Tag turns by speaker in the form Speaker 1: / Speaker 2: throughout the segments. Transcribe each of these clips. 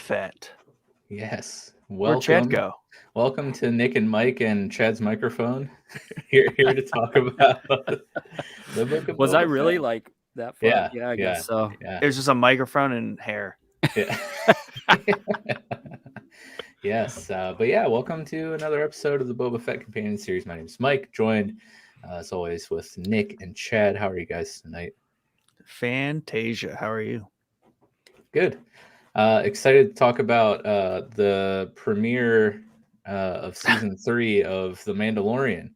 Speaker 1: Fett.
Speaker 2: Yes.
Speaker 1: Where'd Chad go?
Speaker 2: Welcome to Nick and Mike and Chad's microphone. Here to talk about the book of
Speaker 3: Was
Speaker 2: Boba
Speaker 3: I really
Speaker 2: Fett.
Speaker 3: like that far?
Speaker 2: Yeah,
Speaker 3: I guess so.
Speaker 2: Yeah.
Speaker 1: It was just a microphone and hair.
Speaker 2: Yeah. Yes. But yeah, welcome to another episode of the Boba Fett Companion Series. My name is Mike, joined as always with Nick and Chad. How are you guys tonight?
Speaker 1: Fantasia, how are you?
Speaker 2: Good. Excited to talk about the premiere of season 3 of The Mandalorian.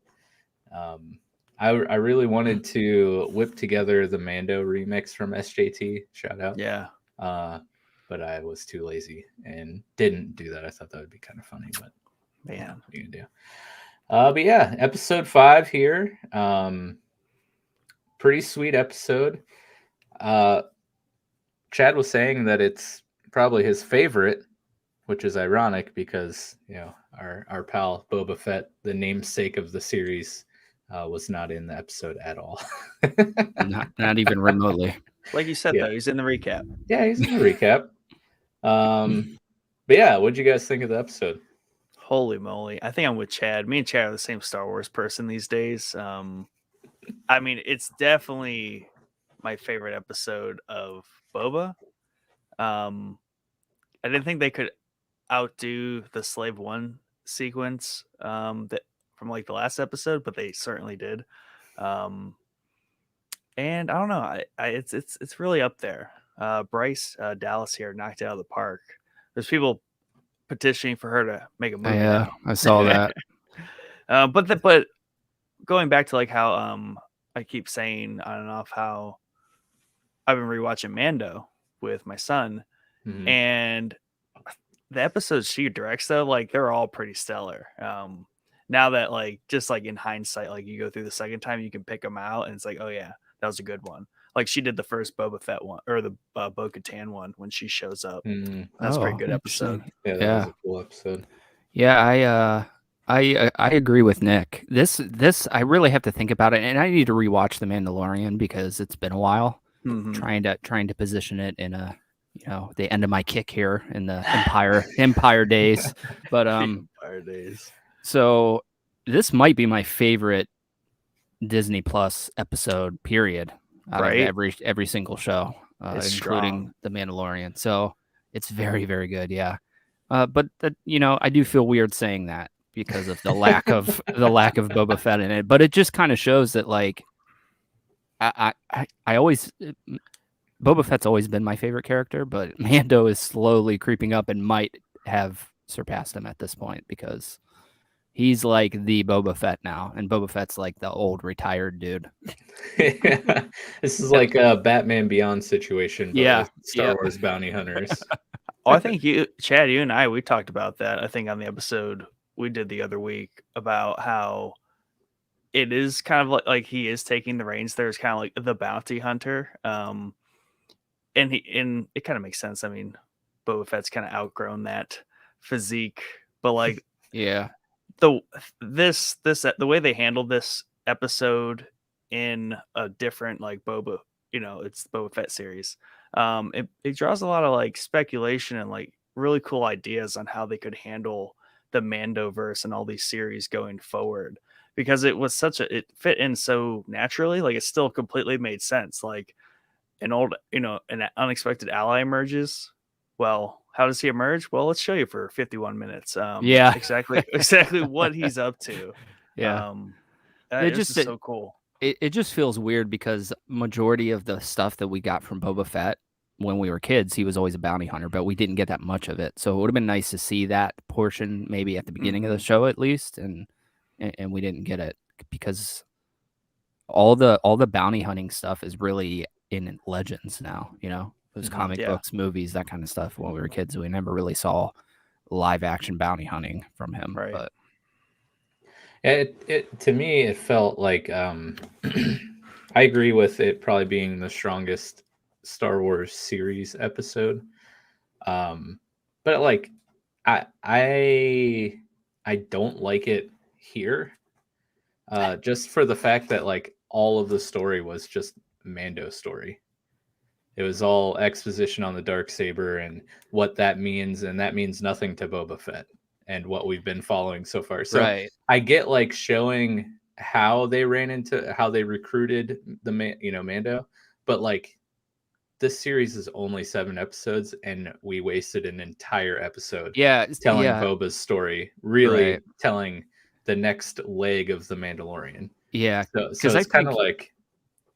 Speaker 2: I really wanted to whip together the Mando remix from SJT. Shout out.
Speaker 1: Yeah.
Speaker 2: But I was too lazy and didn't do that. I thought that would be kind of funny, but
Speaker 1: Man,
Speaker 2: what are you gonna do? But yeah, episode 5 here. Pretty sweet episode. Chad was saying that it's probably his favorite, which is ironic because, you know, our pal Boba Fett, the namesake of the series, was not in the episode at all.
Speaker 3: not even remotely.
Speaker 1: like you said,
Speaker 2: Yeah.
Speaker 1: though, he's in the recap.
Speaker 2: Yeah, he's in the recap. But yeah, what'd you guys think of the episode?
Speaker 1: Holy moly. I think I'm with Chad. Me and Chad are the same Star Wars person these days. I mean, it's definitely my favorite episode of Boba. I didn't think they could outdo the Slave One sequence that from like the last episode, but they certainly did. And I don't know, it's really up there. Bryce Dallas here knocked it out of the park. There's people petitioning for her to make a movie.
Speaker 3: Yeah, I saw that.
Speaker 1: But going back to like how I keep saying on and off how I've been rewatching Mando with my son, and the episodes she directs though, like they're all pretty stellar. Now that like just like in hindsight, like you go through the second time, you can pick them out, and it's like, oh yeah, that was a good one. Like she did the first Boba Fett one or the Bo-Katan one when she shows up. That's a pretty good episode.
Speaker 2: Yeah, that was a cool episode.
Speaker 3: Yeah, I agree with Nick. This I really have to think about it, and I need to rewatch The Mandalorian because it's been a while. Trying to position it in a, you know, the end of my kick here in the Empire days. But
Speaker 1: Empire days.
Speaker 3: So this might be my favorite Disney Plus episode, period. Out of every single show, including The Mandalorian. So it's very, very good. Yeah. But you know, I do feel weird saying that because of the lack of Boba Fett in it. But it just kind of shows that like I always Boba Fett's always been my favorite character, but Mando is slowly creeping up and might have surpassed him at this point because he's like the Boba Fett now, and Boba Fett's like the old retired dude.
Speaker 2: Yeah. This is like a Batman Beyond situation, but with Star Wars bounty hunters.
Speaker 1: I think Chad, you and I, we talked about that, I think, on the episode we did the other week about how it is kind of like he is taking the reins. There's kind of like the bounty hunter. And it kind of makes sense. I mean, Boba Fett's kind of outgrown that physique, but like,
Speaker 3: yeah,
Speaker 1: the way they handled this episode in a different like Boba, you know, it's the Boba Fett series. It draws a lot of like speculation and like really cool ideas on how they could handle the Mando-verse and all these series going forward, because it was it fit in so naturally. Like it still completely made sense. Like an unexpected ally emerges. Well, how does he emerge? Well, let's show you for 51 minutes. Exactly what he's up to.
Speaker 3: Yeah.
Speaker 1: It's just so cool.
Speaker 3: It just feels weird because majority of the stuff that we got from Boba Fett when we were kids, he was always a bounty hunter, but we didn't get that much of it. So it would have been nice to see that portion maybe at the beginning of the show at least, and we didn't get it because all the bounty hunting stuff is really in Legends now, you know, those comic books, movies, that kind of stuff. When we were kids, we never really saw live action bounty hunting from him.
Speaker 1: Right.
Speaker 3: But
Speaker 2: it to me, it felt like I agree with it probably being the strongest Star Wars series episode. But like I don't like it here. Just for the fact that like all of the story was just Mando story. It was all exposition on the Darksaber and what that means, and that means nothing to Boba Fett and what we've been following so far. So
Speaker 3: Right.
Speaker 2: I get like showing how they recruited the Mando, but like this series is only 7 episodes, and we wasted an entire episode telling Boba's story, really telling the next leg of the Mandalorian.
Speaker 3: Yeah,
Speaker 2: so it's kind of like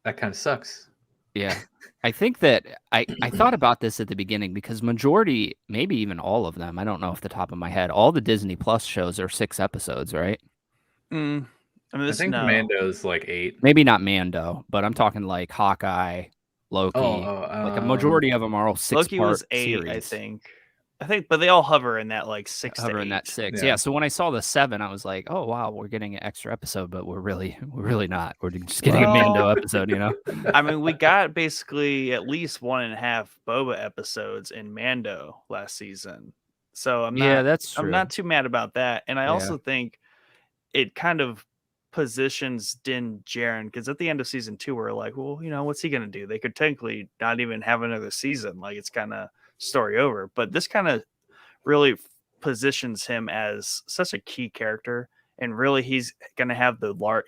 Speaker 2: that kind of sucks.
Speaker 3: Yeah. I think that I thought about this at the beginning because majority, maybe even all of them, I don't know off the top of my head, all the Disney Plus shows are 6 episodes, right?
Speaker 1: I mean,
Speaker 2: I think Mando's like 8.
Speaker 3: Maybe not Mando, but I'm talking like Hawkeye, Loki. Like a majority of them are all 6-part
Speaker 1: Loki was 8,
Speaker 3: series.
Speaker 1: I think, but they all hover in that like 6 to 8.
Speaker 3: In that 6. Yeah. So when I saw the 7, I was like, oh wow, we're getting an extra episode, but we're really not. We're just getting a Mando episode, you know?
Speaker 1: I mean, we got basically at least 1.5 Boba episodes in Mando last season. So I'm not too mad about that. And I also think it kind of positions Din Djarin, because at the end of season 2, we're like, well, you know, what's he gonna do? They could technically not even have another season. Like, it's kind of story over. But this kind of really positions him as such a key character, and really he's gonna have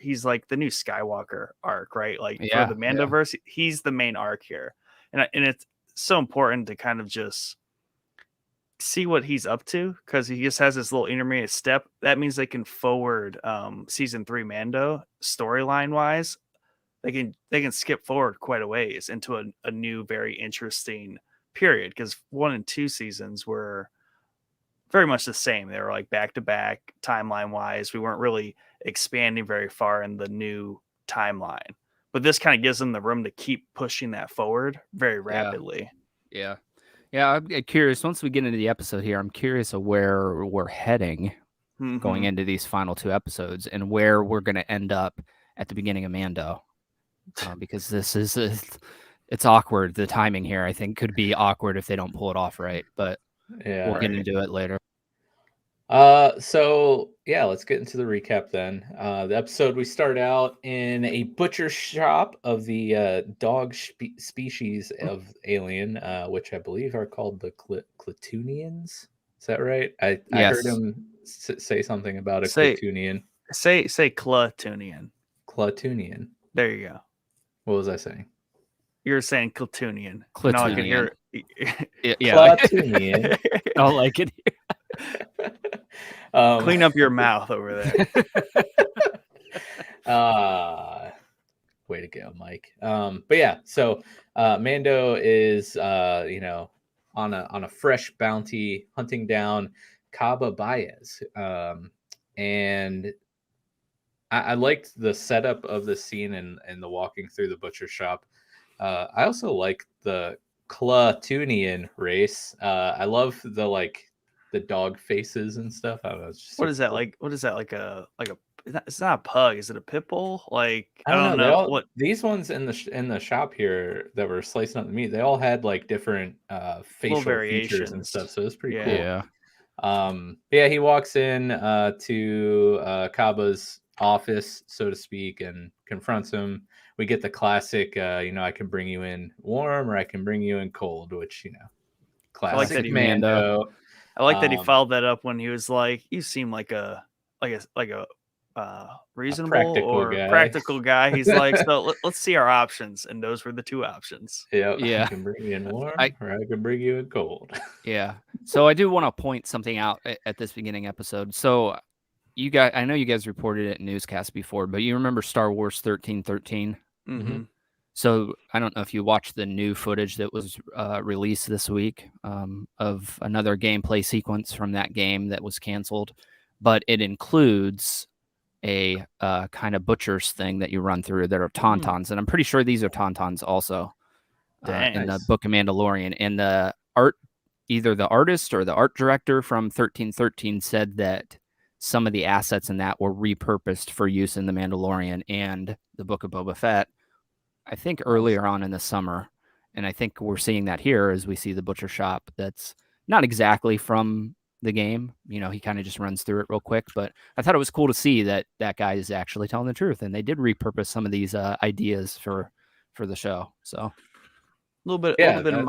Speaker 1: he's like the new Skywalker arc, right? Like for the Mando-verse, he's the main arc here, and it's so important to kind of just see what he's up to, because he just has this little intermediate step. That means they can forward season 3 Mando storyline wise. They can skip forward quite a ways into a new, very interesting period, because 1 and 2 seasons were very much the same. They were like back to back timeline wise. We weren't really expanding very far in the new timeline, but this kind of gives them the room to keep pushing that forward very rapidly.
Speaker 3: Yeah. I'm curious. Once we get into the episode here, I'm curious of where we're heading going into these final 2 episodes, and where we're going to end up at the beginning of Mando, because this is it's awkward. The timing here, I think, could be awkward if they don't pull it off right, but we'll get into it later.
Speaker 2: So let's get into the recap then. The episode, we start out in a butcher shop of the dog species of alien, which I believe are called the Klatooinians. Is that right? I heard him say something about a Klatoonian.
Speaker 1: Say Klatooinian.
Speaker 2: Klatooinian.
Speaker 1: There you go.
Speaker 2: What was I saying?
Speaker 1: You're saying Klatooinian.
Speaker 3: Now
Speaker 1: I can hear
Speaker 3: it.
Speaker 2: Klatooinian.
Speaker 3: I don't like it.
Speaker 1: Clean up your mouth over
Speaker 2: there. Way to go, Mike. But so Mando is on a fresh bounty, hunting down Caba Baez. And I liked the setup of the scene and the walking through the butcher shop. I also like the Klatooinian race. I love the dog faces and stuff. I don't know.
Speaker 1: What is that like? What is that like a? It's not a pug. Is it a pit bull? Like,
Speaker 2: I don't know. What these ones in the shop here that were slicing up the meat, they all had like different facial features and stuff. So it's pretty cool.
Speaker 3: Yeah.
Speaker 2: He walks in to Caba's office, so to speak, and confronts him. We get the classic, I can bring you in warm or I can bring you in cold, which, classic Mando.
Speaker 1: I like that he followed that up when he was like, "You seem like a reasonable practical guy." He's like, "So let's see our options," and those were the 2 options.
Speaker 2: Yeah. I can bring you in warm, or I can bring you in cold.
Speaker 3: Yeah. So I do want to point something out at this beginning episode. So you guys, I know you guys reported it in newscasts before, but you remember Star Wars 1313?
Speaker 1: Mm-hmm.
Speaker 3: So I don't know if you watched the new footage that was released this week of another gameplay sequence from that game that was canceled, but it includes a kind of butcher's thing that you run through that are tauntauns, and I'm pretty sure these are tauntauns also in the Book of Mandalorian. And the art, either the artist or the art director from 1313 said that some of the assets in that were repurposed for use in the Mandalorian and the Book of Boba Fett, I think earlier on in the summer. And I think we're seeing that here as we see the butcher shop that's not exactly from the game. He kind of just runs through it real quick, but I thought it was cool to see that guy is actually telling the truth. And they did repurpose some of these ideas for the show. So
Speaker 1: A little bit of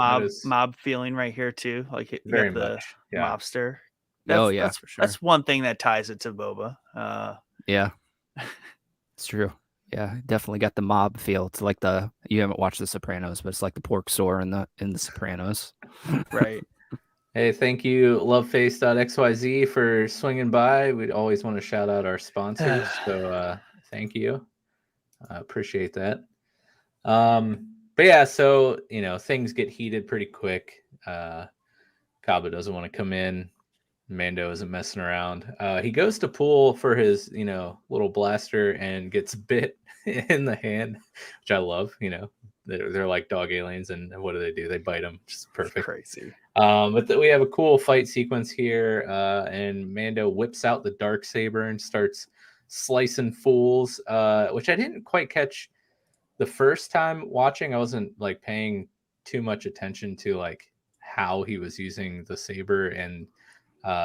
Speaker 1: mob feeling right here too. Like you got the mobster.
Speaker 3: That's for sure.
Speaker 1: That's one thing that ties it to Boba.
Speaker 3: Yeah, it's true. Yeah, definitely got the mob feel. It's like you haven't watched The Sopranos, but it's like the pork store in the Sopranos.
Speaker 1: Right.
Speaker 2: Hey, thank you, loveface.xyz, for swinging by. We'd always want to shout out our sponsors, so thank you. I appreciate that. But yeah, so things get heated pretty quick. Kaba doesn't want to come in. Mando isn't messing around. He goes to pull for his little blaster and gets bit in the hand, which I love. They're like dog aliens, and what do? They bite them. Just perfect.
Speaker 1: It's crazy.
Speaker 2: But we have a cool fight sequence here, and Mando whips out the Darksaber and starts slicing fools, which I didn't quite catch the first time watching. I wasn't like paying too much attention to like how he was using the saber and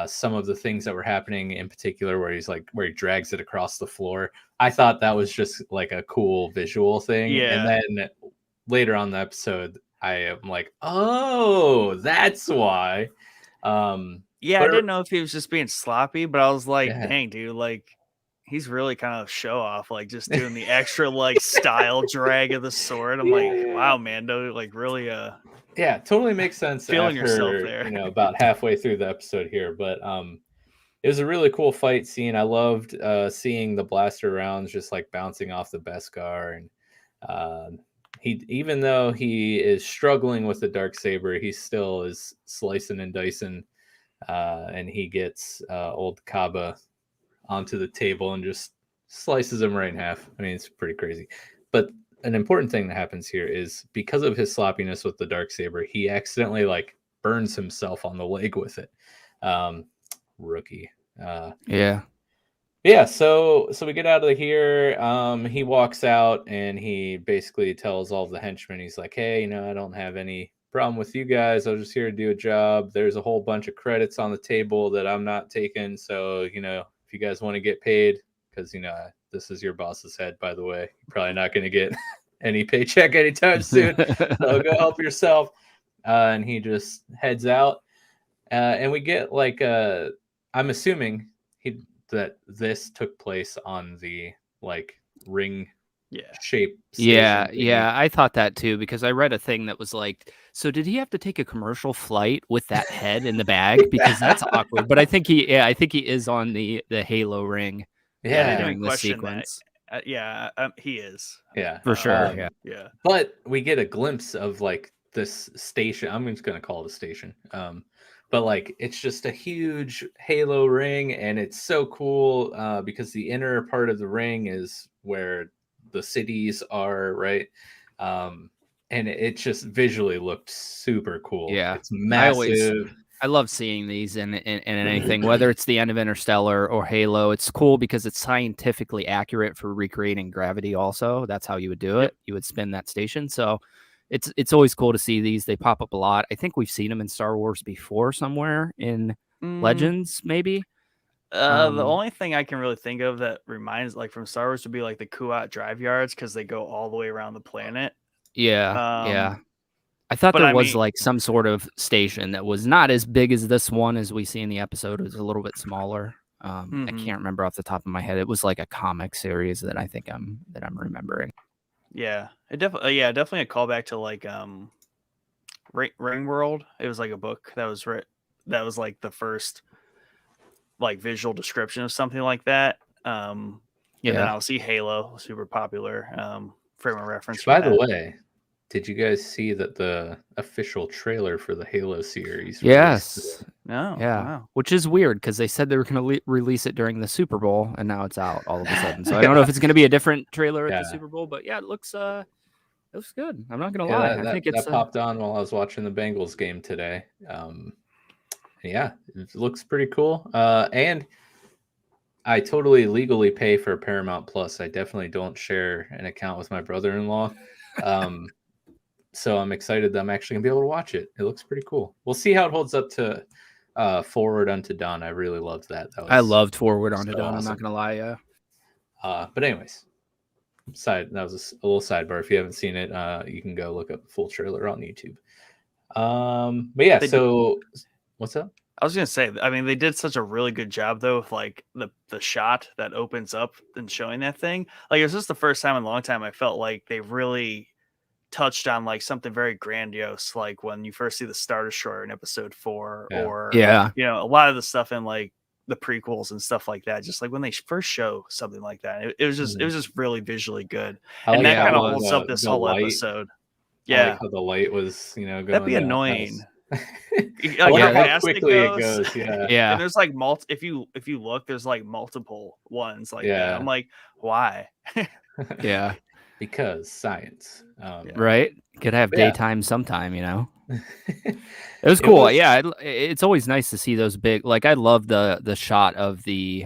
Speaker 2: some of the things that were happening, in particular where he drags it across the floor. I thought that was just like a cool visual thing.
Speaker 1: Yeah.
Speaker 2: And then later on the episode, I am like, oh, that's why.
Speaker 1: I didn't know if he was just being sloppy, but I was like, dang, dude, like he's really kind of show off, like just doing the extra like style drag of the sword. I'm like, wow, Mando, like really
Speaker 2: yeah, totally makes sense.
Speaker 1: Feeling yourself there,
Speaker 2: about halfway through the episode here, but it was a really cool fight scene. I loved seeing the blaster rounds just like bouncing off the Beskar, and even though he is struggling with the Darksaber, he still is slicing and dicing, and he gets old Kaba onto the table and just slices him right in half. I mean, it's pretty crazy. But an important thing that happens here is because of his sloppiness with the Darksaber, he accidentally like burns himself on the leg with it. Rookie. So we get out of here. He walks out and he basically tells all of the henchmen, he's like, hey, I don't have any problem with you guys. I was just here to do a job. There's a whole bunch of credits on the table that I'm not taking. So, if you guys want to get paid, because, this is your boss's head, by the way, you're probably not going to get any paycheck anytime soon. So go help yourself. And he just heads out. And we get like, I'm assuming that this took place on the like ring shape station.
Speaker 3: I thought that too, because I read a thing that was like, so did he have to take a commercial flight with that head in the bag? Because that's awkward. But I think he is on the Halo ring during the sequence.
Speaker 1: He is.
Speaker 3: Yeah, for sure.
Speaker 1: Yeah.
Speaker 2: But we get a glimpse of like this station. I'm just gonna call it a station. But like it's just a huge Halo ring, and it's so cool because the inner part of the ring is where the cities are, right? And it just visually looked super cool.
Speaker 3: Yeah,
Speaker 2: it's massive.
Speaker 3: I love seeing these in anything, whether it's the end of Interstellar or Halo. It's cool because it's scientifically accurate for recreating gravity. Also, that's how you would do it. You would spin that station. So it's always cool to see these. They pop up a lot. I think we've seen them in Star Wars before, somewhere in Legends, maybe.
Speaker 1: The only thing I can really think of that reminds like from Star Wars would be like the Kuat drive yards, because they go all the way around the planet.
Speaker 3: Yeah. I thought there was like some sort of station that was not as big as this one as we see in the episode. It was a little bit smaller. I can't remember off the top of my head. It was like a comic series that I think I'm remembering.
Speaker 1: Yeah, definitely a callback to like Ring World. It was like a book that was like the first like visual description of something like that. And then I'll see Halo, super popular frame of reference.
Speaker 2: By the way, did you guys see that the official trailer for the Halo series?
Speaker 3: Yes.
Speaker 1: No.
Speaker 3: Yeah. Wow. Which is weird because they said they were going to release it during the Super Bowl, and now it's out all of a sudden. So I don't know if it's going to be a different trailer at the Super Bowl, but yeah, it looks good. I'm not going to lie. I think it's
Speaker 2: popped on while I was watching the Bengals game today. Yeah, it looks pretty cool. And I totally legally pay for Paramount Plus. I definitely don't share an account with my brother-in-law. So I'm excited that I'm actually gonna be able to watch it. It looks pretty cool. We'll see how it holds up to Forward Unto Dawn. I really loved that.
Speaker 3: I loved Forward Unto Dawn. Awesome. I'm not gonna lie,
Speaker 2: But anyways, That was a little sidebar. If you haven't seen it, you can go look up the full trailer on YouTube. But yeah, what's up?
Speaker 1: I was gonna say, I mean, they did such a really good job though with like the shot that opens up and showing that thing. Like, it was just the first time in a long time I felt like they really touched on like something very grandiose, like when you first see the Star Destroyer in episode 4, or a lot of the stuff in like the prequels and stuff like that. Just like when they first show something like that, it was just really visually good, and that kind of holds up this whole episode.
Speaker 2: Yeah, I like how the light was, going.
Speaker 1: That'd be annoying.
Speaker 2: I like how quickly it goes. Yeah.
Speaker 1: And there's like if you look, there's like multiple ones like that. I'm like, why?
Speaker 3: Yeah.
Speaker 2: Because science.
Speaker 3: Right? Could have daytime sometime, It was cool. Yeah, it's always nice to see those big. Like, I love the shot of the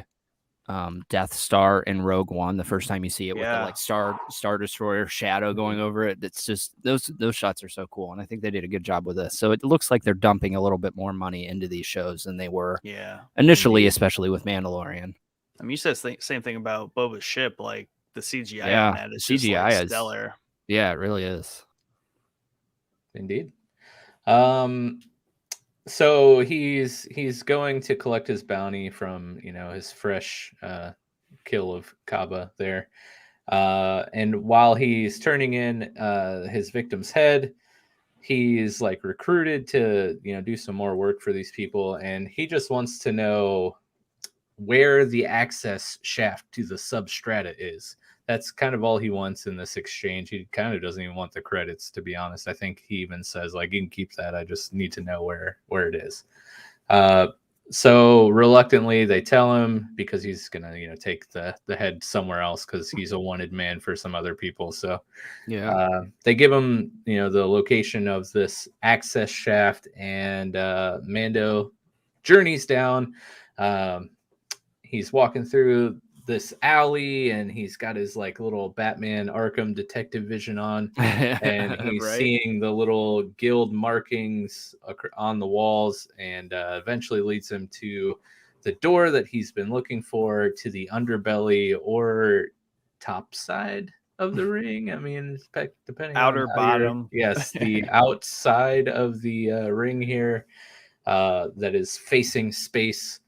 Speaker 3: Death Star in Rogue One. The first time you see it with the like Star Destroyer shadow going over it. It's just those shots are so cool, and I think they did a good job with this. So it looks like they're dumping a little bit more money into these shows than they were initially, especially with Mandalorian.
Speaker 1: I mean, you said the same thing about Boba's ship, like the CGI on that is just
Speaker 3: CGI
Speaker 1: like stellar.
Speaker 3: Yeah, it really is.
Speaker 2: Indeed. So he's going to collect his bounty from his fresh kill of Kaba there, and while he's turning in his victim's head, he's like recruited to do some more work for these people, and he just wants to know where the access shaft to the substrata is. That's kind of all he wants in this exchange. He kind of doesn't even want the credits, to be honest. I think he even says, like, you can keep that. I just need to know where it is. So reluctantly, they tell him, because he's going to, take the head somewhere else because he's a wanted man for some other people. So they give him, the location of this access shaft, and Mando journeys down. He's walking through this alley, and he's got his like little Batman Arkham detective vision on, and he's seeing the little guild markings on the walls, and eventually leads him to the door that he's been looking for, to the underbelly or top side of the ring. I mean, depending
Speaker 1: outer
Speaker 2: on
Speaker 1: bottom.
Speaker 2: Yes, the outside of the ring here, that is facing space.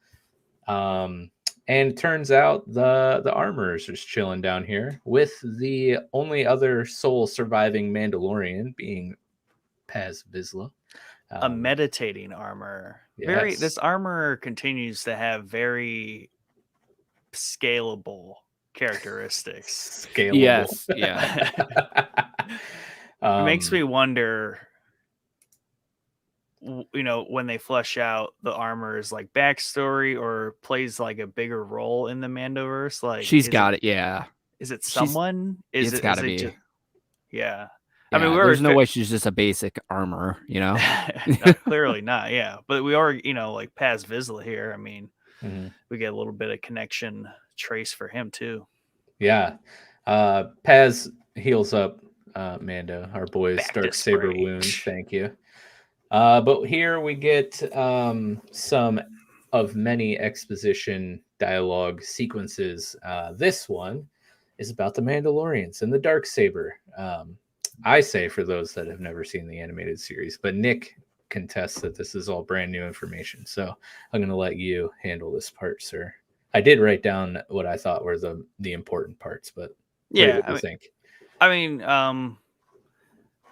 Speaker 2: And turns out the armor is just chilling down here, with the only other sole surviving Mandalorian being Paz Vizsla.
Speaker 1: A meditating armor. Yes. This armor continues to have very scalable characteristics.
Speaker 2: Scalable.
Speaker 3: Yes. Yeah.
Speaker 1: It makes me wonder, when they flesh out the armor's like backstory, or plays like a bigger role in the Mando-verse. Like,
Speaker 3: she's got it. Yeah.
Speaker 1: Is it someone?
Speaker 3: It's got to be.
Speaker 1: Yeah.
Speaker 3: I mean, there's no way she's just a basic armor,
Speaker 1: No, clearly not. Yeah. But we are, like Paz Vizsla here. I mean, we get a little bit of connection trace for him too.
Speaker 2: Yeah. Paz heals up Mando, our boy's Darksaber wound. Thank you. But here we get some of many exposition dialogue sequences. This one is about the Mandalorians and the Darksaber. I say, for those that have never seen the animated series, but Nick contests that this is all brand new information. So I'm going to let you handle this part, sir. I did write down what I thought were the important parts, but what do you think?
Speaker 1: I mean,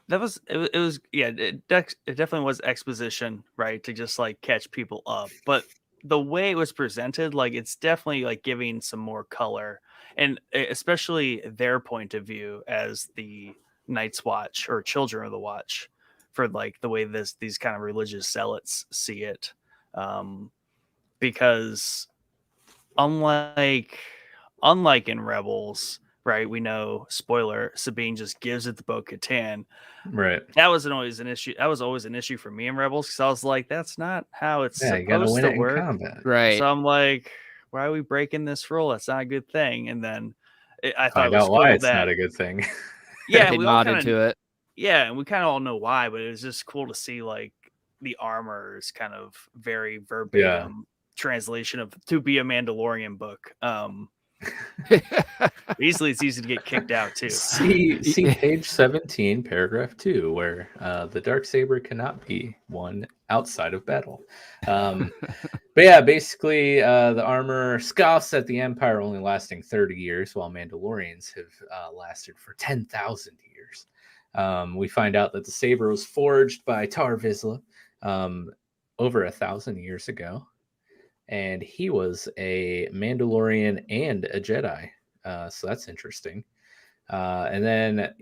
Speaker 1: that was it definitely was exposition, right, to just like catch people up. But the way it was presented, like, it's definitely like giving some more color, and especially their point of view as the Night's Watch, or Children of the Watch, for like the way these kind of religious zealots see it, because unlike in Rebels, right, we know, spoiler, Sabine just gives it to Bo-Katan.
Speaker 2: Right.
Speaker 1: That was always an issue. That was always an issue for me in Rebels, because I was like, that's not how it's supposed to work.
Speaker 3: Right.
Speaker 1: So I'm like, why are we breaking this rule? That's not a good thing. And then I thought
Speaker 2: it was cool it's not a good thing.
Speaker 1: Yeah,
Speaker 3: we all into it.
Speaker 1: Yeah, and we kind of all know why, but it was just cool to see like the armor's kind of very verbatim translation of "To Be a Mandalorian" book. Easily, it's easy to get kicked out too.
Speaker 2: See page 17, paragraph 2, where the Darksaber cannot be won outside of battle. But yeah, basically, the armor scoffs at the Empire only lasting 30 years, while Mandalorians have lasted for 10,000 years. We find out that the saber was forged by Tar Vizsla over 1,000 years ago, and he was a Mandalorian and a Jedi. So that's interesting. And then,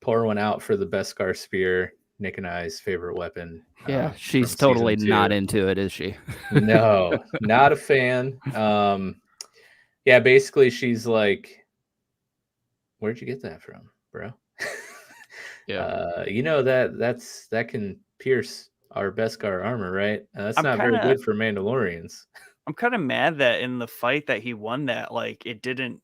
Speaker 2: pour one out for the Beskar spear, Nick and I's favorite weapon.
Speaker 3: Yeah, she's totally not into it, is she?
Speaker 2: No, not a fan. Yeah, basically she's like, where'd you get that from, bro?
Speaker 3: Yeah.
Speaker 2: That can pierce our Beskar armor, right? That's not very good for Mandalorians.
Speaker 1: I'm kind of mad that in the fight that he won that, like, they didn't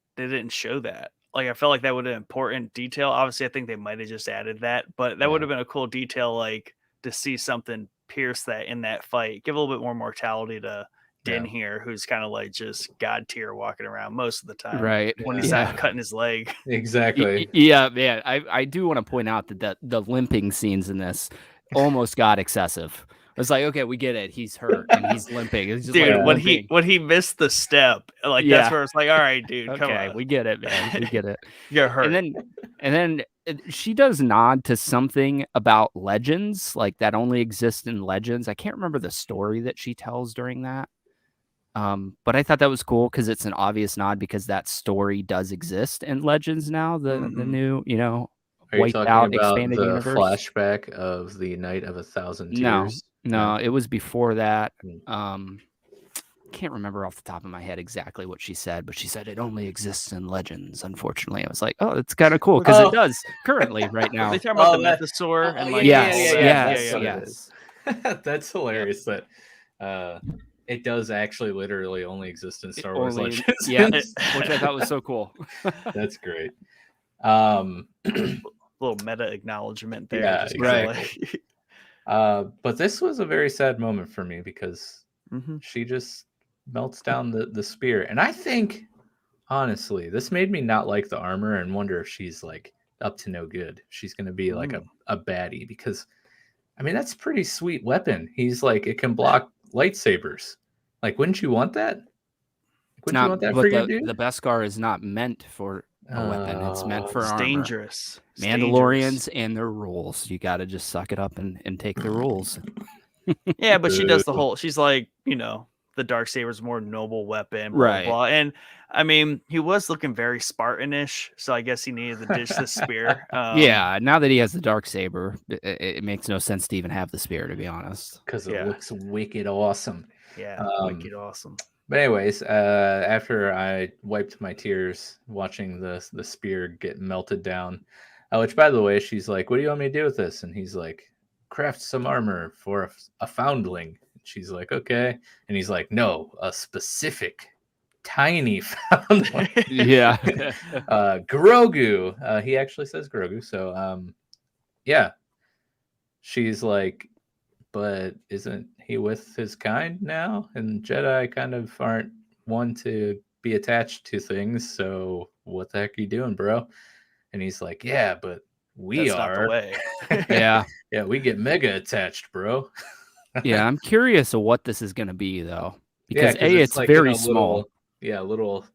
Speaker 1: show that. Like, I felt like that would have been important detail. Obviously, I think they might have just added that, but that would have been a cool detail, like, to see something pierce that in that fight. Give a little bit more mortality to Din here, who's kind of like just god tier walking around most of the time.
Speaker 3: Right.
Speaker 1: When he's not cutting his leg.
Speaker 2: Exactly.
Speaker 3: Yeah, man. I do want to point out that the limping scenes in this almost got excessive. It's like, okay, we get it. He's hurt and he's limping. It's just
Speaker 1: dude,
Speaker 3: like
Speaker 1: when he missed the step, like that's where it's like, all right, dude,
Speaker 3: okay,
Speaker 1: come on.
Speaker 3: we get it, man. We get it.
Speaker 1: You're hurt.
Speaker 3: And then she does nod to something about legends, like that only exists in legends. I can't remember the story that she tells during that. But I thought that was cool because it's an obvious nod because that story does exist in Legends now. The new,
Speaker 2: Are you talking
Speaker 3: out
Speaker 2: about
Speaker 3: expanded
Speaker 2: the
Speaker 3: universe
Speaker 2: flashback of the Night of 1,000 Tears?
Speaker 3: No, it was before that. Can't remember off the top of my head exactly what she said, but she said it only exists in Legends. Unfortunately, I was like, oh, it's kind of cool because it does currently right now.
Speaker 1: They talking about the Mythosaur and like
Speaker 3: yes.
Speaker 2: That's hilarious that it does actually literally only exist in Star Wars Legends.
Speaker 3: Yeah, which I thought was so cool.
Speaker 2: That's great.
Speaker 1: Little meta acknowledgement there.
Speaker 2: Yeah, exactly. But this was a very sad moment for me because she just melts down the spear. And I think, honestly, this made me not like the armor and wonder if she's like up to no good. She's going to be like a baddie because, I mean, that's a pretty sweet weapon. He's like, it can block lightsabers. Like, wouldn't you want that?
Speaker 3: Wouldn't you want that for your dude? The Beskar is not meant for a weapon. It's meant for armor.
Speaker 1: Dangerous.
Speaker 3: Mandalorians and their rules. You got to just suck it up and take the rules.
Speaker 1: Yeah, but she does the whole. She's like, the Darksaber's more noble weapon, blah,
Speaker 3: right?
Speaker 1: Blah, blah. And I mean, he was looking very Spartanish, so I guess he needed to ditch the spear.
Speaker 3: Yeah, now that he has the Darksaber, it makes no sense to even have the spear, to be honest,
Speaker 2: because it looks wicked awesome.
Speaker 1: Yeah, wicked awesome.
Speaker 2: But anyways, after I wiped my tears watching the spear get melted down, which, by the way, she's like, what do you want me to do with this? And he's like, craft some armor for a foundling. And she's like, okay. And he's like, no, a specific tiny foundling.
Speaker 3: Yeah.
Speaker 2: Grogu. He actually says Grogu. So, yeah. She's like, but isn't he with his kind now? And Jedi kind of aren't one to be attached to things. So what the heck are you doing, bro? And he's like, yeah, but we
Speaker 1: That's
Speaker 2: are.
Speaker 1: Not the way.
Speaker 3: Yeah.
Speaker 2: Yeah, we get mega attached, bro.
Speaker 3: Yeah, I'm curious of what this is going to be, though. Because it's like very small.
Speaker 2: Little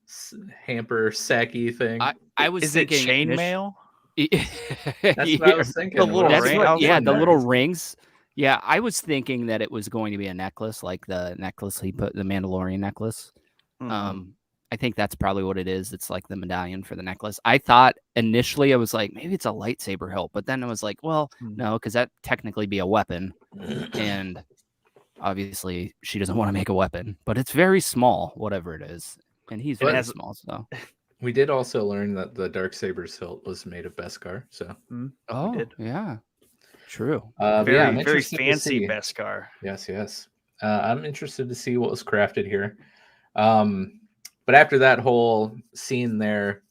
Speaker 2: hamper sacky thing.
Speaker 3: I was thinking
Speaker 1: chainmail?
Speaker 2: That's what I was thinking.
Speaker 1: The little
Speaker 3: the little rings. Yeah, I was thinking that it was going to be a necklace, like the necklace he put, the Mandalorian necklace. I think that's probably what it is. It's like the medallion for the necklace. I thought initially, I was like, maybe it's a lightsaber hilt, but then I was like, well, no, because that technically be a weapon, and obviously she doesn't want to make a weapon, but it's very small, whatever it is, and he's very small. So
Speaker 2: we did also learn that the Darksaber's hilt was made of Beskar. So
Speaker 3: yeah. True.
Speaker 1: Very fancy Beskar.
Speaker 2: Yes. I'm interested to see what was crafted here. But after that whole scene there,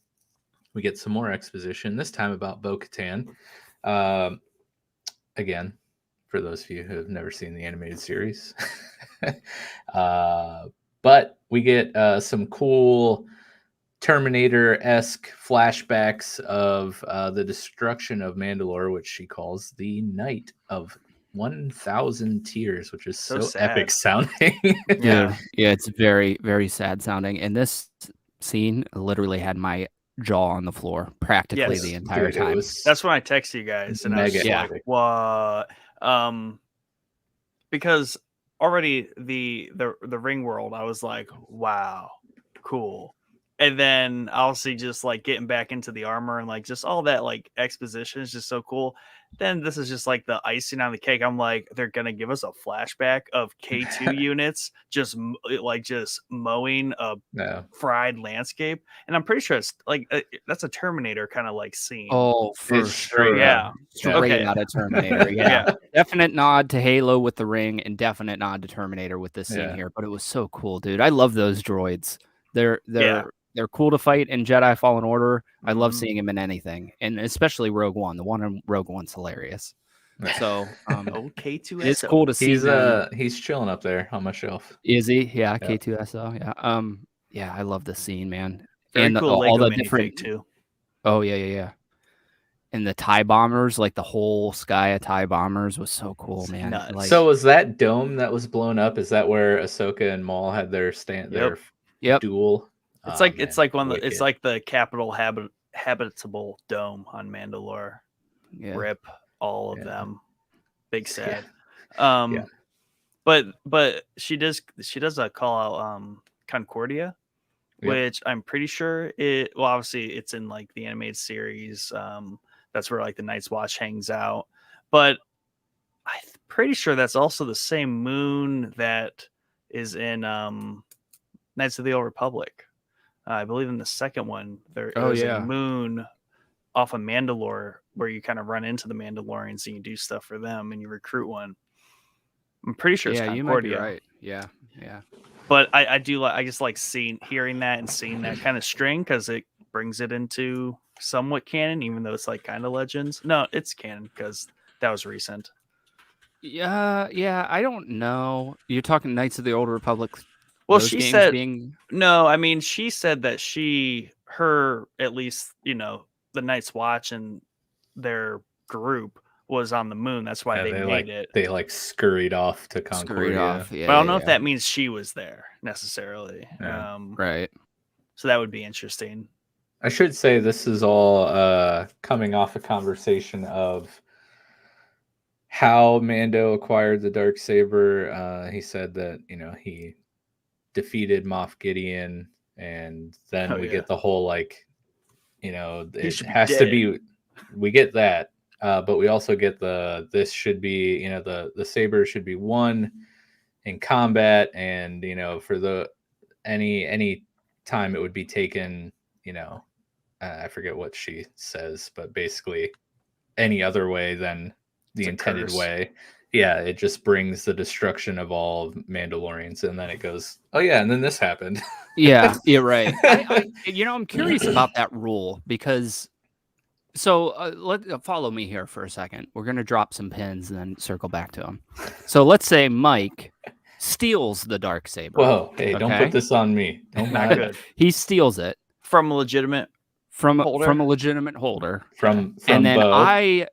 Speaker 2: we get some more exposition, this time about Bo-Katan. Again, for those of you who have never seen the animated series. But we get some cool Terminator-esque flashbacks of the destruction of Mandalore, which she calls the Night of 1,000 Tears, which is so epic sounding.
Speaker 3: Yeah, it's very, very sad sounding. And this scene literally had my jaw on the floor practically the entire time.
Speaker 1: That's when I texted you guys, and I was just like, "What?" Because already the ring world, I was like, "Wow, cool." And then obviously just like getting back into the armor and like just all that like exposition is just so cool. Then this is just like the icing on the cake. I'm like, they're gonna give us a flashback of K2 units just mowing a fried landscape, and I'm pretty sure it's like that's a Terminator kind of like scene.
Speaker 3: Oh, for sure, straight out of Terminator. Yeah, definite nod to Halo with the ring, and definite nod to Terminator with this scene here. But it was so cool, dude. I love those droids. They're cool to fight in Jedi Fallen Order. I love seeing him in anything, and especially Rogue One. The one in Rogue One's hilarious. So,
Speaker 1: K2SO.
Speaker 3: It's cool to see.
Speaker 2: He's chilling up there on my shelf.
Speaker 3: Is he? Yeah, K2SO. Yeah. Yeah, I love this scene, man.
Speaker 1: Very
Speaker 3: and
Speaker 1: cool
Speaker 3: all the
Speaker 1: minifig
Speaker 3: different
Speaker 1: too.
Speaker 3: Oh yeah. And the TIE bombers, like the whole sky of TIE bombers, was so cool, man. Like,
Speaker 2: so was that dome that was blown up? Is that where Ahsoka and Maul had their their duel?
Speaker 1: It's like it's like it's like the capital habitable dome on Mandalore. Rip all of them. Big sad. But she does a call out Concordia, which I'm pretty sure obviously it's in like the animated series. That's where like the Night's Watch hangs out. But I'm pretty sure that's also the same moon that is in Knights of the Old Republic. I believe in the second one, there's a moon off of Mandalore where you kind of run into the Mandalorians and you do stuff for them and you recruit one. I'm pretty sure it's Concordia.
Speaker 3: You might be right. Yeah.
Speaker 1: But I just like hearing that and seeing that kind of string because it brings it into somewhat canon, even though it's like kind of Legends. No, it's canon because that was recent.
Speaker 3: Yeah. I don't know. You're talking Knights of the Old Republic.
Speaker 1: Well, she said no. I mean, she said that her at least, the Night's Watch and their group was on the moon. That's why they made it.
Speaker 2: They like scurried off to Concordia.
Speaker 1: But I don't know if that means she was there necessarily.
Speaker 3: Right.
Speaker 1: So that would be interesting.
Speaker 2: I should say this is all coming off a conversation of how Mando acquired the Darksaber. He said that he defeated Moff Gideon, and then we get the whole like, it has to be. We get that, but we also get this should be, the saber should be won in combat, and for any time it would be taken, I forget what she says, but basically any other way than the intended way. Yeah, it just brings the destruction of all Mandalorians, and then it goes, oh yeah, and then this happened.
Speaker 3: Yeah, you're right. I'm curious about that rule because, follow me here for a second. We're gonna drop some pins and then circle back to him. So let's say Mike steals the Darksaber.
Speaker 2: Whoa, hey, don't put this on me.
Speaker 1: Not good.
Speaker 3: He steals it
Speaker 1: from a legitimate holder.
Speaker 3: From a legitimate holder.
Speaker 2: From
Speaker 3: and then
Speaker 2: Bo.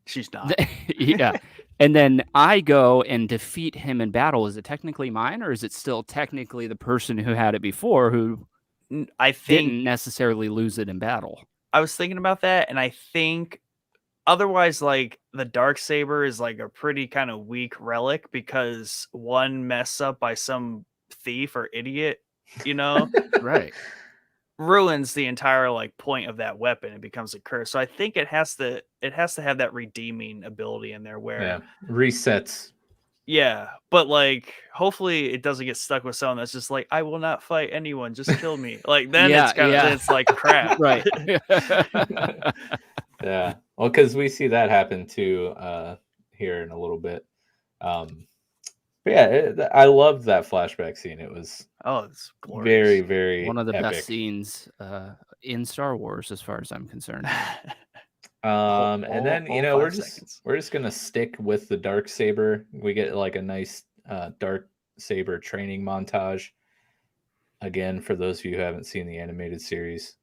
Speaker 1: She's not.
Speaker 3: Yeah. And then I go and defeat him in battle. Is it technically mine, or is it still technically the person who had it before who didn't necessarily lose it in battle?
Speaker 1: I was thinking about that, and I think otherwise, like the Darksaber is like a pretty kind of weak relic because one mess up by some thief or idiot,
Speaker 3: right,
Speaker 1: ruins the entire like point of that weapon. It becomes a curse. So I think it has to have that redeeming ability in there where
Speaker 2: resets.
Speaker 1: Yeah, but like hopefully it doesn't get stuck with someone that's just like, I will not fight anyone, just kill me. Like then it's like crap.
Speaker 3: Right.
Speaker 2: Yeah. Well, because we see that happen too here in a little bit. But yeah, I loved that flashback scene. It was
Speaker 1: it's glorious.
Speaker 2: Very, very
Speaker 3: one of the
Speaker 2: epic.
Speaker 3: best scenes in Star Wars, as far as I'm concerned.
Speaker 2: And then we're just gonna stick with the Darksaber. We get like a nice Darksaber training montage. again, for those of you who haven't seen the animated series,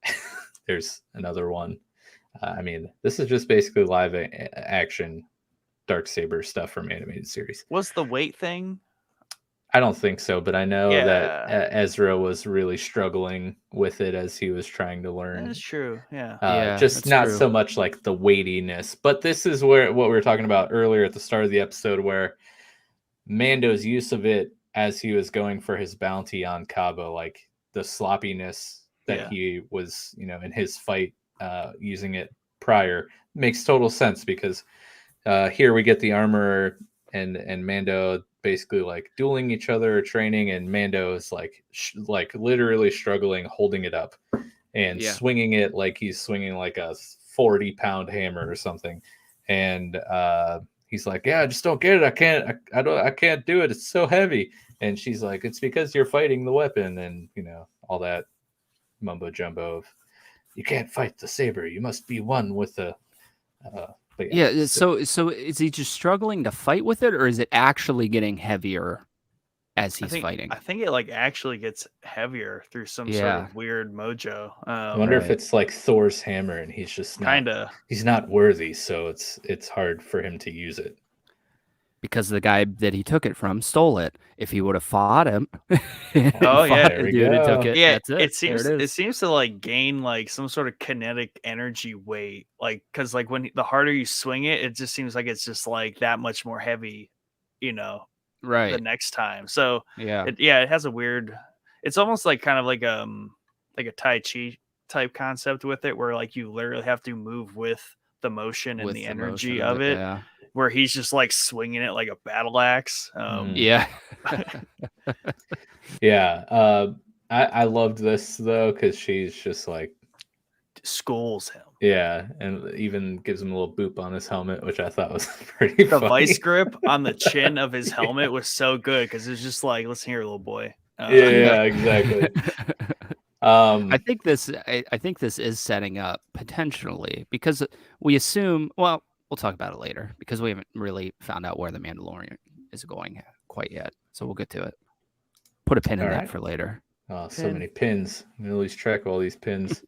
Speaker 2: there's another one. I mean, this is just basically live action Darksaber stuff from animated series.
Speaker 1: Was the weight thing?
Speaker 2: I don't think so, but I know that Ezra was really struggling with it as he was trying to learn.
Speaker 1: That's true. Yeah.
Speaker 2: Just not so much like the weightiness, but this is where what we were talking about earlier at the start of the episode, where Mando's use of it as he was going for his bounty on Cabo, like the sloppiness that he was, in his fight using it prior, makes total sense, because here we get the armor and Mando basically like dueling each other, training, and Mando is like literally struggling holding it up and swinging it like he's swinging like a 40-pound hammer or something, and he's like, I just don't get it. I can't do it. It's so heavy. And she's like, it's because you're fighting the weapon, and all that mumbo jumbo of, you can't fight the saber. You must be one with the.
Speaker 3: So is he just struggling to fight with it, or is it actually getting heavier as he's fighting?
Speaker 1: I think it like actually gets heavier through some sort of weird mojo.
Speaker 2: I wonder if it's like Thor's hammer, and he's just he's not worthy, so it's hard for him to use it.
Speaker 3: Because the guy that he took it from stole it. If he would have fought him,
Speaker 1: took it.
Speaker 3: Yeah, that's it.
Speaker 1: It seems to like gain like some sort of kinetic energy weight, like because like when the harder you swing it, it just seems like it's just like that much more heavy,
Speaker 3: right,
Speaker 1: the next time. So
Speaker 3: it
Speaker 1: has a weird. It's almost like kind of like a Tai Chi type concept with it, where like you literally have to move with the motion and the energy of it.
Speaker 3: Yeah.
Speaker 1: Where he's just like swinging it like a battle axe.
Speaker 3: I
Speaker 2: loved this though, because she's just like
Speaker 1: schools him.
Speaker 2: Yeah, and even gives him a little boop on his helmet, which I thought was pretty funny.
Speaker 1: The vice grip on the chin of his helmet was so good, because it's just like, listen here, little boy.
Speaker 2: Exactly.
Speaker 3: I think this is setting up potentially, because we assume, well, we'll talk about it later, because we haven't really found out where the Mandalorian is going quite yet. So we'll get to it. Put a pin in that for later.
Speaker 2: Oh, so many pins. I'm gonna lose track of all these pins.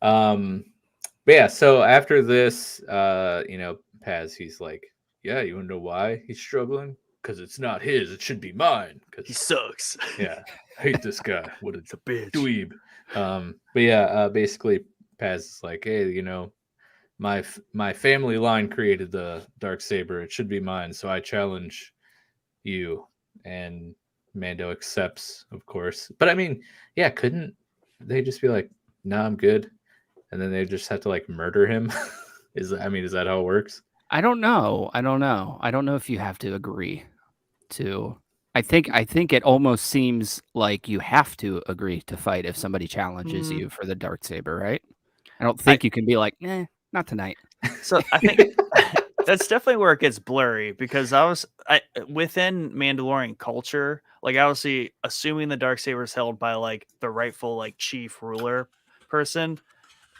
Speaker 2: But yeah, so after this, Paz, he's like, yeah, you wanna know why he's struggling? Because it's not his, it should be mine. Because
Speaker 1: he sucks.
Speaker 2: Yeah, I hate this guy. What a
Speaker 1: bitch.
Speaker 2: Dweeb. But yeah, basically Paz is like, hey, my family line created the Darksaber. It should be mine, so I challenge you. And Mando accepts, of course. But I mean, yeah, couldn't they just be like, "Nah, I'm good," and then they just have to like murder him? Is that how it works?
Speaker 3: I don't know. I don't know if you have to agree to. I think it almost seems like you have to agree to fight if somebody challenges you for the Darksaber, right? I don't think you can be like, not tonight.
Speaker 1: So I think that's definitely where it gets blurry, because within Mandalorian culture, like obviously assuming the Darksaber is held by like the rightful like chief ruler person,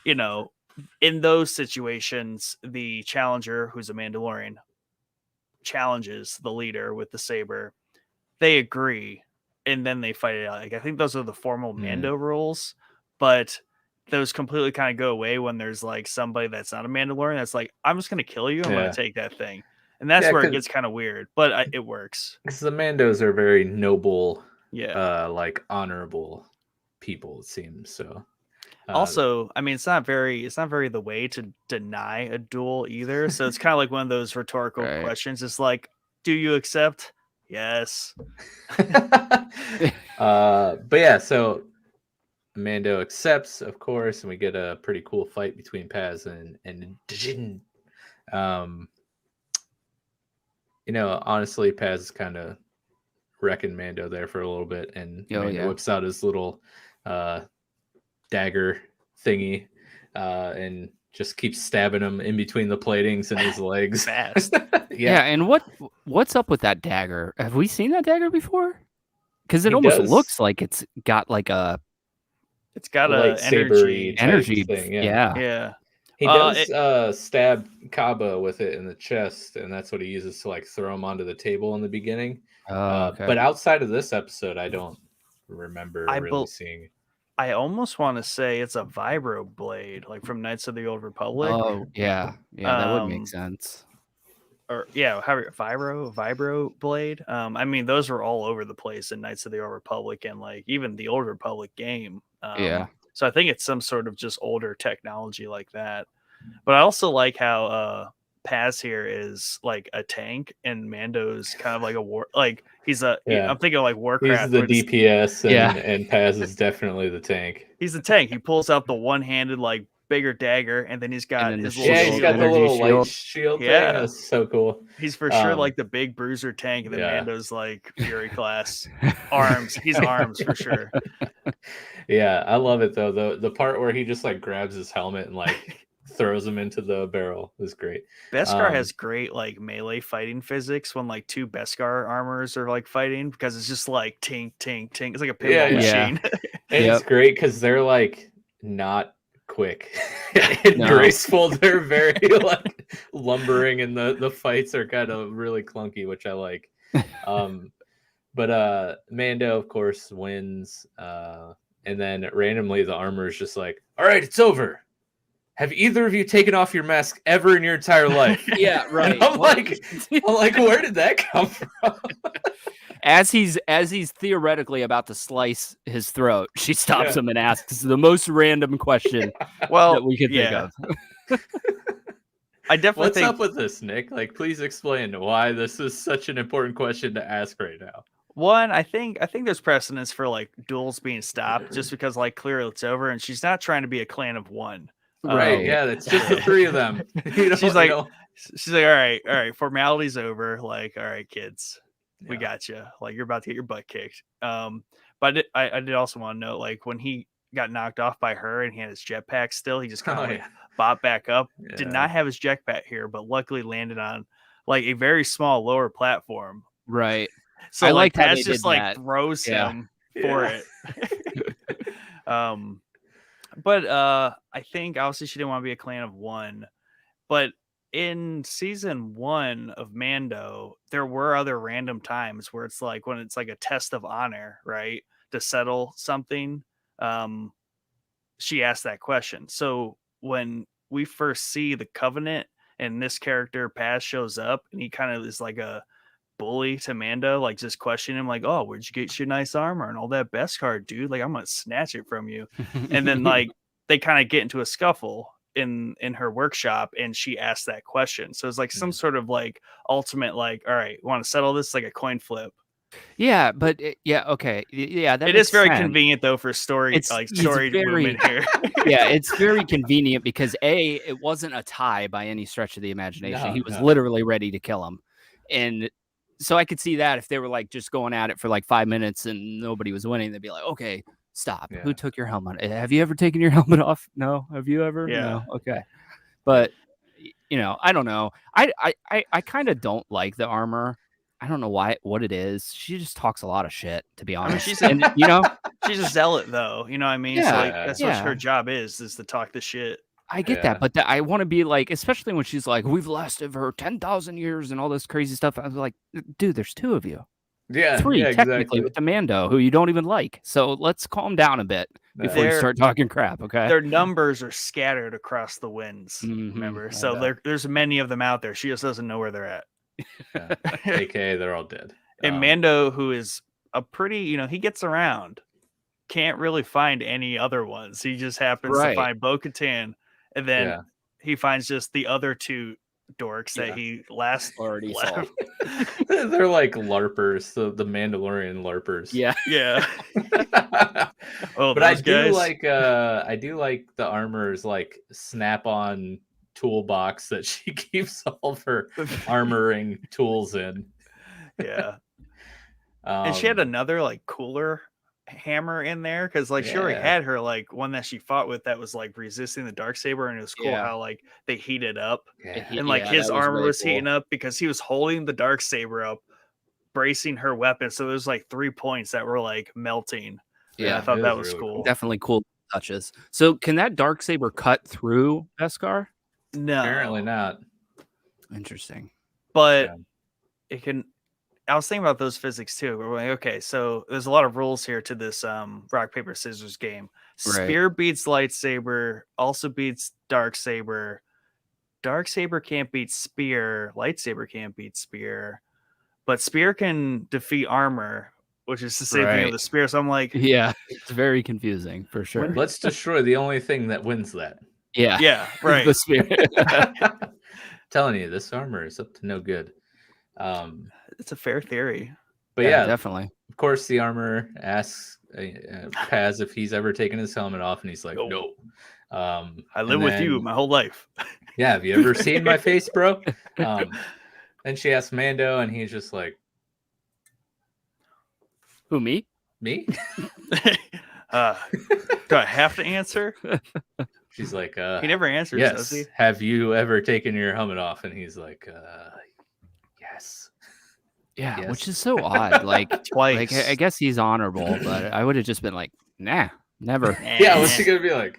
Speaker 1: in those situations, the challenger, who's a Mandalorian, challenges the leader with the saber. They agree, and then they fight it out. Like I think those are the formal Mando rules, but those completely kind of go away when there's like somebody that's not a Mandalorian that's like, I'm just gonna kill you. I'm gonna take that thing, and that's where it gets kind of weird. But it works
Speaker 2: because the Mandos are very noble, like honorable people. It seems so.
Speaker 1: Also, I mean, it's not very the way to deny a duel either. So it's kind of like one of those rhetorical questions. It's like, do you accept? Yes.
Speaker 2: But yeah, so Mando accepts, of course, and we get a pretty cool fight between Paz and Djinn. Honestly, Paz is kind of wrecking Mando there for a little bit, and Mando whips out his little dagger thingy and just keeps stabbing him in between the platings and his legs.
Speaker 1: Fast.
Speaker 3: Yeah, and what's up with that dagger? Have we seen that dagger before? Because it almost looks like it's got like a...
Speaker 1: It's got a
Speaker 3: energy
Speaker 2: thing.
Speaker 1: Yeah.
Speaker 2: He does stab Cabo with it in the chest, and that's what he uses to like throw him onto the table in the beginning.
Speaker 3: Okay.
Speaker 2: But outside of this episode, I don't remember really seeing.
Speaker 1: I almost want to say it's a vibro blade, like from Knights of the Old Republic.
Speaker 3: Oh yeah, that would make sense.
Speaker 1: Or vibro blade. I mean, those were all over the place in Knights of the Old Republic and like even the Old Republic game. So I think it's some sort of just older technology like that. But I also like how Paz here is like a tank and Mando's kind of like a war, like he's I'm thinking of like Warcraft.
Speaker 2: He's the DPS and Paz is definitely the tank.
Speaker 1: He's the tank. He pulls out the one-handed like bigger dagger and then he's got his little
Speaker 2: he's got the little light shield thing. That's so cool.
Speaker 1: He's for sure like the big bruiser tank, and then Mando's like Fury class arms. He's arms for sure.
Speaker 2: Yeah, I love it though. The part where he just like grabs his helmet and like throws him into the barrel is great.
Speaker 1: Beskar has great like melee fighting physics when like two Beskar armors are like fighting, because it's just like tink tink tink. It's like a pinball machine.
Speaker 2: And it's great because they're like not quick and graceful. They're very like lumbering, and the fights are kind of really clunky, which I like. But Mando of course wins, and then randomly the armor is just like, all right, it's over. Have either of you taken off your mask ever in your entire life?
Speaker 3: Yeah, right.
Speaker 2: And I'm like, where did that come from?
Speaker 3: As he's theoretically about to slice his throat, she stops him and asks the most random question that we could think of.
Speaker 1: I definitely
Speaker 2: What's up with this, Nick? Like, please explain why this is such an important question to ask right now.
Speaker 1: One, I think there's precedence for like duels being stopped just because like clearly it's over, and she's not trying to be a clan of one.
Speaker 2: Right, it's just the three of them.
Speaker 1: She's like, all right, formality's over. Like, all right, kids, we got you. Like, you're about to get your butt kicked. But I did also want to note, like, when he got knocked off by her and he had his jetpack still, he just kind of bopped back up. Did not have his jetpack here, but luckily landed on like a very small lower platform.
Speaker 3: Right.
Speaker 1: So I like Paz just like throws him for it. But I think obviously she didn't want to be a clan of one. But in season 1 of Mando, there were other random times where it's like when it's like a test of honor, right? To settle something. She asked that question. So when we first see the Covenant and this character Paz shows up, and he kind of is like a bully to Mando, like just questioning him, like, oh, where'd you get your nice armor and all that Beskar, dude? Like, I'm gonna snatch it from you. And then like they kind of get into a scuffle in her workshop, and she asked that question. So it's like some sort of like ultimate, like, all right, want to settle this, like a coin flip.
Speaker 3: Yeah, but okay, that
Speaker 1: it is very convenient though for story, story movement here.
Speaker 3: Yeah, it's very convenient because it wasn't a tie by any stretch of the imagination. He was literally ready to kill him, and so I could see that if they were like just going at it for like 5 minutes and nobody was winning, they'd be like, okay, stop. Who took your helmet? Have you ever taken your helmet off? No. Have you ever?
Speaker 1: Yeah.
Speaker 3: No. Okay. But I don't know. I kind of don't like the armor. I don't know what it is. She just talks a lot of shit, to be honest.
Speaker 1: She's a zealot though. You know what I mean?
Speaker 3: Yeah,
Speaker 1: so like, that's what her job is to talk the shit.
Speaker 3: I get that, but I want to be like, especially when she's like, we've lasted for 10,000 years and all this crazy stuff. I was like, dude, there's 2 of you.
Speaker 2: Yeah.
Speaker 3: 3 technically with the Mando, who you don't even like. So let's calm down a bit before you start talking crap, okay?
Speaker 1: Their numbers are scattered across the winds, remember? So there's many of them out there. She just doesn't know where they're at.
Speaker 2: AKA, they're all dead.
Speaker 1: And Mando, who is a pretty, he gets around, can't really find any other ones. He just happens to find Bo-Katan. And then he finds just the other 2 dorks that he already left.
Speaker 2: They're like LARPers, the Mandalorian LARPers.
Speaker 3: Yeah.
Speaker 2: But I do like the armor's like snap-on toolbox that she keeps all of her armoring tools in.
Speaker 1: Yeah. And she had another like cooler hammer in there because like she already had her like one that she fought with that was like resisting the Darksaber, and it was cool how like they heated up and like his armor was heating up because he was holding the Darksaber up, bracing her weapon. So there's like 3 points that were like melting. I thought that was really cool.
Speaker 3: Definitely cool touches. So can that Darksaber cut through Beskar?
Speaker 1: No,
Speaker 2: apparently not.
Speaker 3: Interesting,
Speaker 1: but it can. I was thinking about those physics too. We're like, okay, so there's a lot of rules here to this rock paper scissors game. Spear beats lightsaber, also beats Darksaber. Darksaber can't beat spear. Lightsaber can't beat spear, but spear can defeat armor, which is the same thing of the spear. So I'm like,
Speaker 3: yeah, it's very confusing for sure.
Speaker 2: Let's destroy the only thing that wins that.
Speaker 1: Yeah, right.
Speaker 3: The spear.
Speaker 2: Telling you, this armor is up to no good.
Speaker 1: It's a fair theory.
Speaker 2: But yeah,
Speaker 3: definitely.
Speaker 2: Of course, the armor asks Paz if he's ever taken his helmet off, and he's like, no.
Speaker 1: I live with you my whole life.
Speaker 2: Yeah, have you ever seen my face, bro? Then she asks Mando, and he's just like,
Speaker 3: who, me?
Speaker 2: Me?
Speaker 1: Do I have to answer?
Speaker 2: She's like,
Speaker 1: he never answers,
Speaker 2: yes.
Speaker 1: does he?
Speaker 2: Have you ever taken your helmet off? And he's like, yes.
Speaker 3: Yeah,
Speaker 2: yes.
Speaker 3: Which is so odd. Like,
Speaker 1: twice.
Speaker 3: Like, I guess he's honorable, but I would have just been like, nah, never.
Speaker 2: Yeah, what's she gonna be like?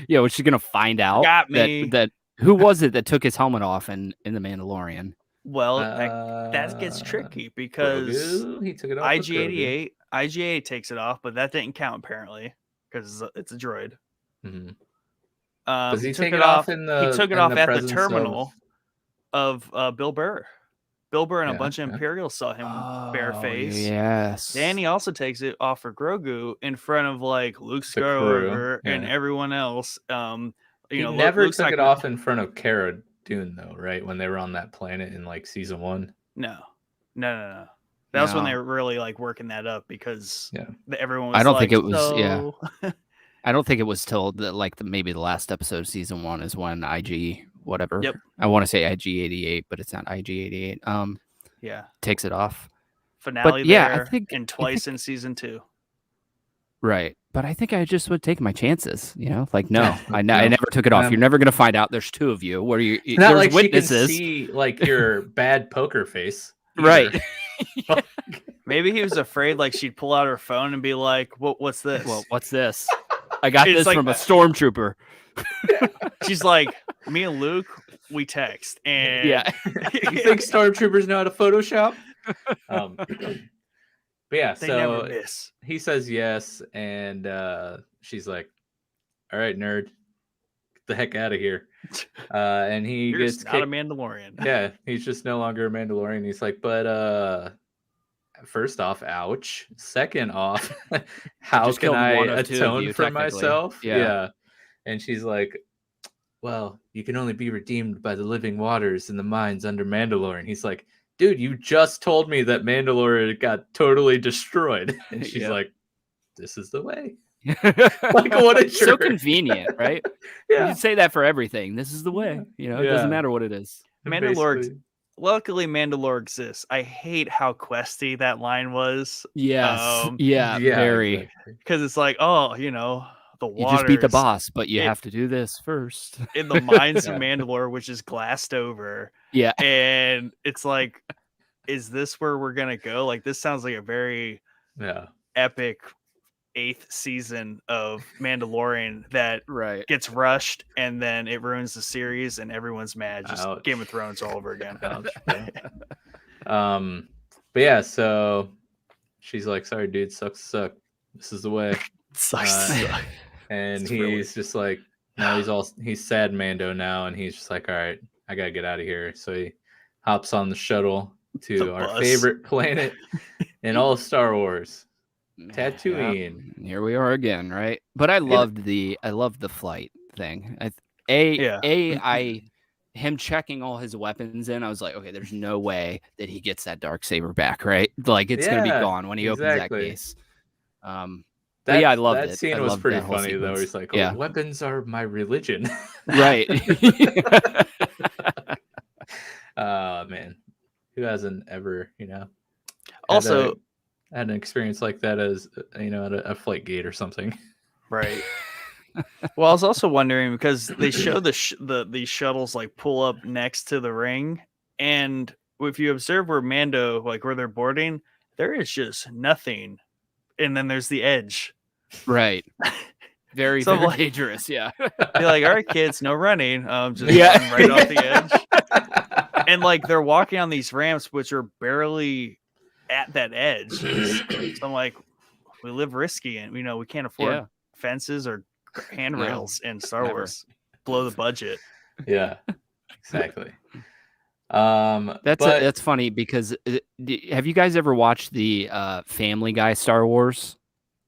Speaker 3: Yeah, what's she gonna find out?
Speaker 1: Got me.
Speaker 3: That who was it that took his helmet off in The Mandalorian?
Speaker 1: Well, that gets tricky because
Speaker 2: he took it off.
Speaker 1: IG-88 takes it off, but that didn't count apparently because it's a droid.
Speaker 2: Mm-hmm.
Speaker 1: Does he take it off? He took it off at the terminal of Bill Burr. Bill Burr and a bunch of Imperials saw him barefaced.
Speaker 3: Yes.
Speaker 1: Then he also takes it off for Grogu in front of like Luke Skywalker and everyone else.
Speaker 2: He never took it off in front of Cara Dune though, right? When they were on that planet in like season 1.
Speaker 1: No. That was when they were really like working that up because everyone was
Speaker 3: I don't
Speaker 1: like,
Speaker 3: think it was I don't think it was till maybe the last episode of season 1 is when IG whatever.
Speaker 1: Yep.
Speaker 3: I want to say IG-88, but it's not IG-88. Takes it off.
Speaker 1: Finale there, and twice in season 2.
Speaker 3: Right. But I think I just would take my chances, like, no, I never took it off. You're never going to find out. There's 2 of you. Where you
Speaker 2: it's not
Speaker 3: there's
Speaker 2: like
Speaker 3: witnesses.
Speaker 2: She can see like your bad poker face.
Speaker 3: Right.
Speaker 1: Maybe he was afraid like she'd pull out her phone and be like, what's this?
Speaker 3: Well, what's this? I got this from a stormtrooper.
Speaker 1: She's like, me and Luke, we text. And
Speaker 2: you think stormtroopers know how to Photoshop? But yeah,
Speaker 1: they never miss.
Speaker 2: He says yes, and she's like, all right, nerd, get the heck out of here. And
Speaker 1: You're gets not a Mandalorian.
Speaker 2: Yeah, he's just no longer a Mandalorian. He's like, but first off, ouch. Second off, how can I atone for myself? Yeah. And she's like, well, you can only be redeemed by the living waters and the mines under Mandalore. And he's like, dude, you just told me that Mandalore got totally destroyed. And she's like, this is the way. Like, what a jerk.
Speaker 3: So convenient, right? You can say that for everything. This is the way. It doesn't matter what it is.
Speaker 1: Luckily, Mandalore exists. I hate how questy that line was.
Speaker 3: Yes. Very.
Speaker 1: Because it's like, the waters.
Speaker 3: You just beat the boss, but you have to do this first.
Speaker 1: In the mines of Mandalore, which is glassed over.
Speaker 3: Yeah.
Speaker 1: And it's like, is this where we're going to go? Like, this sounds like a very epic 8th season of Mandalorian that gets rushed and then it ruins the series and everyone's mad. Just Game of Thrones all over again.
Speaker 2: But yeah, so she's like, sorry, dude, sucks to suck. This is the way.
Speaker 1: Sucks to suck.
Speaker 2: And he's just like, no, he's sad Mando now, and he's just like, all right, I gotta get out of here. So he hops on the shuttle to our favorite planet in all of Star Wars, Tatooine.
Speaker 3: Yeah. Here we are again, right? But I loved the flight thing. Him checking all his weapons in, I was like, okay, there's no way that he gets that Darksaber back, right? Like it's gonna be gone when he opens that case. I loved it.
Speaker 2: That scene was pretty funny though. He's like, weapons are my religion.
Speaker 3: Right.
Speaker 2: Man, who hasn't ever,
Speaker 1: also
Speaker 2: had an experience like that as at a flight gate or something.
Speaker 1: Right. Well, I was also wondering because they show these shuttles like pull up next to the ring, and if you observe where where they're boarding, there is just nothing. And then there's the edge.
Speaker 3: Right. Very,
Speaker 1: so
Speaker 3: very dangerous. Yeah.
Speaker 1: You're like, all right, kids, no running. Just run right off the edge. and like they're walking on these ramps which are barely at that edge. So I'm like, we live risky, and we can't afford fences or handrails in Star Wars. Blow the budget.
Speaker 2: Yeah, exactly.
Speaker 3: That's funny because have you guys ever watched the Family Guy Star Wars?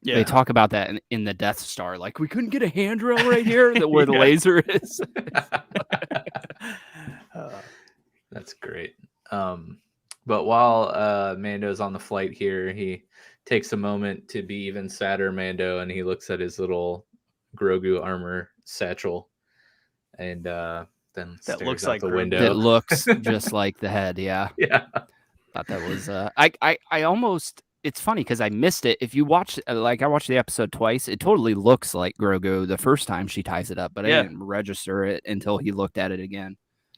Speaker 3: Yeah. They talk about that in the Death Star. Like, we couldn't get a handrail right here where the laser is.
Speaker 2: That's great. But while Mando's on the flight here, he takes a moment to be even sadder Mando, and he looks at his little Grogu armor satchel, and then
Speaker 1: that looks
Speaker 2: out
Speaker 1: like
Speaker 2: the
Speaker 1: Grogu.
Speaker 2: window.
Speaker 3: It looks just like the head. Yeah.
Speaker 2: Yeah.
Speaker 3: Thought that was I almost. It's funny because I missed it. If you watch, I watched the episode twice. It totally looks like Grogu the first time she ties it up, but I didn't register it until he looked at it again.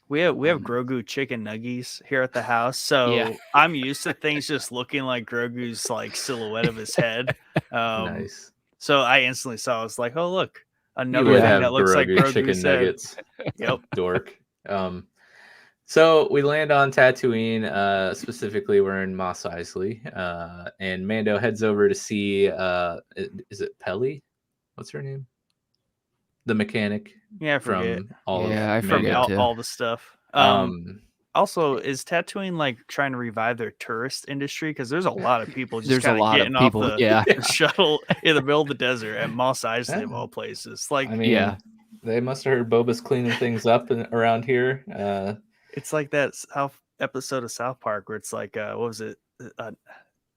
Speaker 1: We have Grogu chicken nuggies here at the house, so I'm used to things just looking like Grogu's like silhouette of his head.
Speaker 2: Nice.
Speaker 1: So I instantly saw. I was like, "Oh, look, another thing that looks like Grogu's
Speaker 2: chicken
Speaker 1: head."
Speaker 2: Nuggets.
Speaker 1: Yep,
Speaker 2: dork. So we land on Tatooine. Specifically, we're in Mos Eisley, and Mando heads over to see. Is it Pelly? What's her name? The mechanic.
Speaker 1: Yeah, I forget.
Speaker 3: I forget
Speaker 1: all the stuff. Also, is Tatooine like trying to revive their tourist industry? Because there's a lot of people just getting off the shuttle in the middle of the desert at Mos Eisley of all places. Like,
Speaker 2: they must have heard Boba's cleaning things up around here.
Speaker 1: It's like that episode of South Park where it's like, what was it?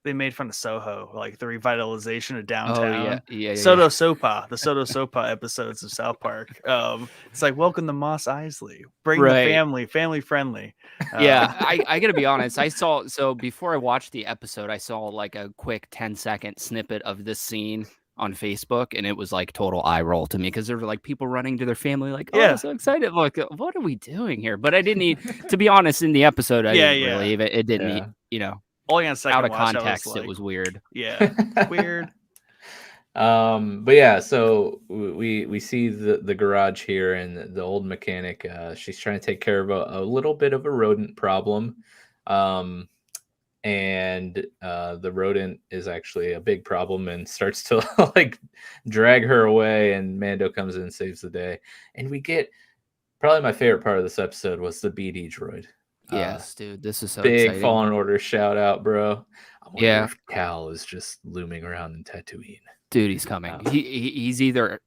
Speaker 1: They made fun of Soho, like the revitalization of downtown. Soto Sopa, the Soto Sopa episodes of South Park. It's like, welcome to Mos Eisley. Bring the family friendly.
Speaker 3: I gotta be honest. So before I watched the episode, I saw like a quick 10-second snippet of this scene on Facebook, and it was like total eye roll to me because there were like people running to their family, like, "Oh, I'm so excited!" Like, what are we doing here? But I didn't need to be honest. In the episode, I didn't really. It didn't need,
Speaker 1: only on second
Speaker 3: out of
Speaker 1: watch,
Speaker 3: context,
Speaker 1: like,
Speaker 3: it was weird.
Speaker 1: Yeah, weird.
Speaker 2: But yeah, so we see the garage here, and the old mechanic. She's trying to take care of a little bit of a rodent problem. And the rodent is actually a big problem and starts to like drag her away, and Mando comes in and saves the day. And we get probably my favorite part of this episode was the BD droid.
Speaker 3: Yes, dude, this is so
Speaker 2: big
Speaker 3: exciting.
Speaker 2: Fallen Order shout out, bro. I wonder if Cal is just looming around in Tatooine.
Speaker 3: Dude, he's coming. He's either,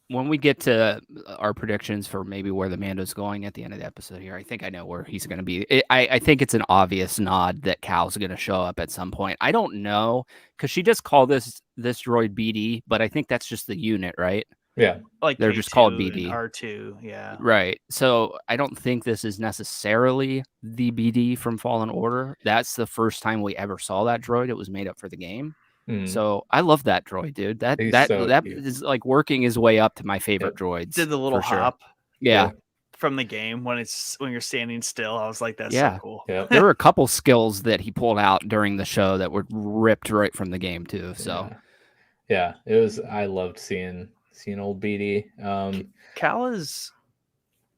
Speaker 3: when we get to our predictions for maybe where the Mando's going at the end of the episode here, I think I know where he's going to be. I think it's an obvious nod that Cal's going to show up at some point. I don't know, because she just called this droid BD, but I think that's just the unit, right?
Speaker 2: Yeah.
Speaker 1: Like
Speaker 3: they're just called BD.
Speaker 1: R2, yeah.
Speaker 3: Right. So I don't think this is necessarily the BD from Fallen Order. That's the first time we ever saw that droid. It was made up for the game. So I love that droid, dude. That is like working his way up to my favorite droids.
Speaker 1: Did the little hop
Speaker 3: yeah
Speaker 1: from the game when you're standing still. I was like, that's so cool.
Speaker 2: Yeah.
Speaker 3: There were a couple skills that he pulled out during the show that were ripped right from the game too. So
Speaker 2: yeah, it was, I loved seeing old BD.
Speaker 1: Cal is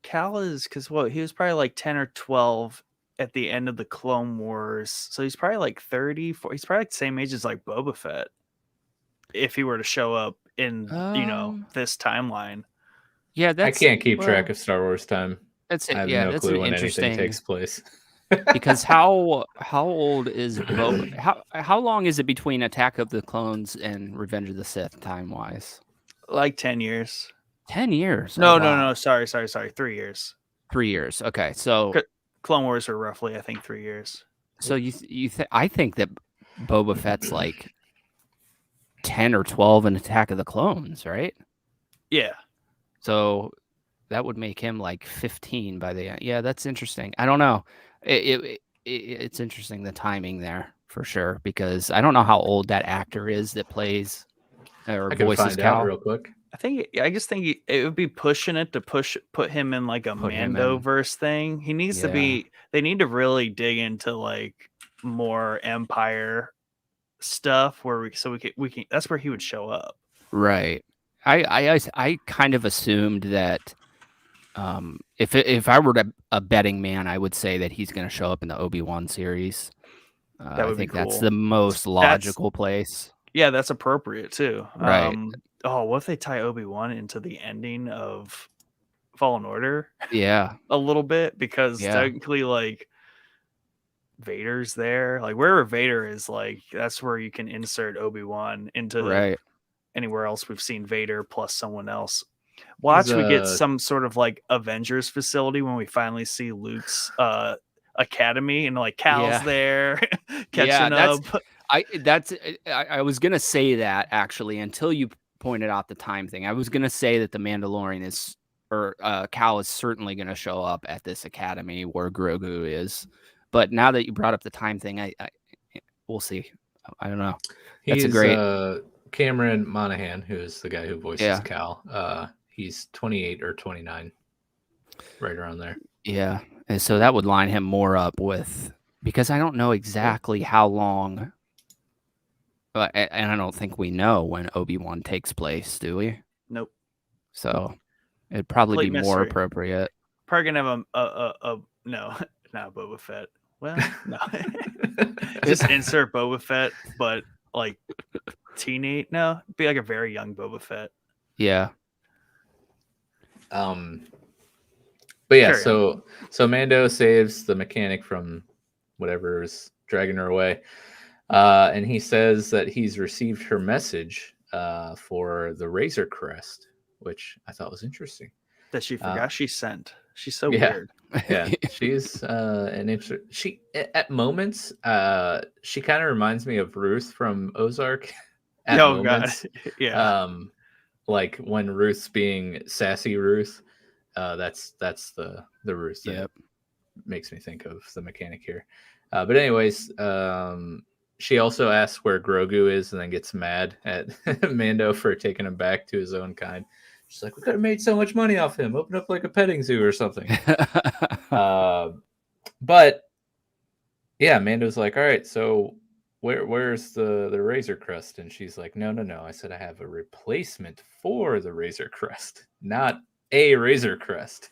Speaker 1: because he was probably like 10 or 12 at the end of the Clone Wars, so he's probably like 30. He's probably like the same age as like Boba Fett if he were to show up in this timeline.
Speaker 3: Yeah,
Speaker 2: I can't keep track of Star Wars time.
Speaker 3: That's it.
Speaker 2: I have
Speaker 3: yeah,
Speaker 2: no
Speaker 3: that's
Speaker 2: clue
Speaker 3: an
Speaker 2: when
Speaker 3: interesting
Speaker 2: anything takes place.
Speaker 3: Because how old is Boba? How long is it between Attack of the Clones and Revenge of the Sith time wise?
Speaker 1: Like 10 years.
Speaker 3: 10 years.
Speaker 1: No. Sorry. 3 years.
Speaker 3: 3 years. Okay, so
Speaker 1: Clone Wars are roughly, I think, 3 years.
Speaker 3: So I think that Boba Fett's like 10 or 12 in Attack of the Clones, right?
Speaker 1: Yeah.
Speaker 3: So that would make him like 15 by the end. Yeah, that's interesting. I don't know. It's interesting, the timing there for sure, because I don't know how old that actor is that plays or voices Cal.
Speaker 2: Real quick.
Speaker 1: I just think it would be pushing it to put him in like a Mando-verse thing. He needs to be. They need to really dig into like more Empire stuff where we can. That's where he would show up.
Speaker 3: Right. I kind of assumed that If I were a betting man, I would say that he's going to show up in the Obi-Wan series.
Speaker 1: That would
Speaker 3: I think
Speaker 1: be cool.
Speaker 3: that's the most logical place.
Speaker 1: Yeah, that's appropriate too.
Speaker 3: Right.
Speaker 1: What if they tie Obi-Wan into the ending of Fallen Order?
Speaker 3: Yeah.
Speaker 1: A little bit, because technically, like, Vader's there. Like, wherever Vader is, like, that's where you can insert Obi-Wan into anywhere else we've seen Vader plus someone else. Watch, we get some sort of like Avengers facility when we finally see Luke's academy, and like Cal's there catching up.
Speaker 3: I was gonna say that, actually, until you pointed out the time thing. I was gonna say that the Mandalorian Cal is certainly gonna show up at this academy where Grogu is. But now that you brought up the time thing, I we'll see. I don't know. That's a great
Speaker 2: Cameron Monaghan, who is the guy who voices Cal. He's 28 or 29, right around there.
Speaker 3: Yeah, and so that would line him more up with, because I don't know exactly how long, and I don't think we know when Obi-Wan takes place, do we?
Speaker 1: Nope.
Speaker 3: So it'd probably be more appropriate.
Speaker 1: Probably gonna have no, not Boba Fett. Well, no, just insert Boba Fett, but like teenage. No, be like a very young Boba Fett.
Speaker 3: Yeah.
Speaker 2: But yeah, so Mando saves the mechanic from whatever is dragging her away, and he says that he's received her message for the Razor Crest, which I thought was interesting.
Speaker 1: That she forgot she sent. She's so weird.
Speaker 2: Yeah, she's an interesting. She at moments, she kind of reminds me of Ruth from Ozark. At moments.
Speaker 1: God, yeah.
Speaker 2: Like when Ruth's being sassy Ruth, that's the Ruth that makes me think of the mechanic here. But anyways, she also asks where Grogu is, and then gets mad at Mando for taking him back to his own kind. She's like, we could have made so much money off him. Open up like a petting zoo or something. But yeah, Mando's like, all right, so where's the Razor Crest? And she's like, no. I said I have a replacement for the Razor Crest, not a Razor Crest.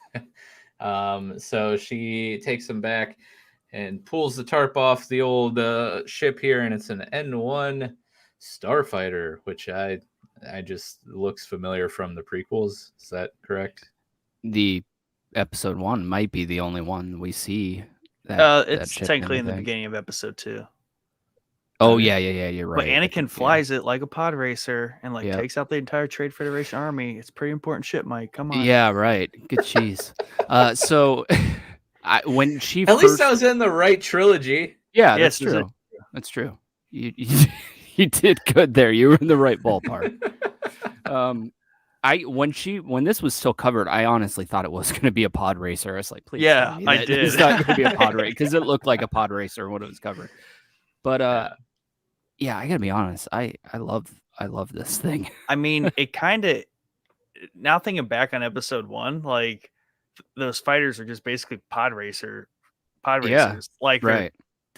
Speaker 2: So she takes him back and pulls the tarp off the old ship here, and it's an N1 starfighter, which I just looks familiar from the prequels. Is that correct?
Speaker 3: The episode 1 might be the only one we see. It's
Speaker 1: technically in the beginning of episode 2.
Speaker 3: Oh yeah, you're right.
Speaker 1: But Anakin flies it like a pod racer and takes out the entire Trade Federation army. It's a pretty important ship, Mike. Come on.
Speaker 3: Yeah, right. Good cheese. So when she
Speaker 2: at least I was in the right trilogy.
Speaker 3: Yeah, that's true. That's true. You did good there. You were in the right ballpark. When this was still covered, I honestly thought it was going to be a pod racer. I was like, please.
Speaker 1: Yeah, I did.
Speaker 3: It's not going to be a pod racer because it looked like a pod racer when it was covered. But yeah, I gotta be honest. I love this thing.
Speaker 1: I mean, it kind of, now thinking back on episode 1, like those fighters are just basically pod racers. Like,
Speaker 3: right.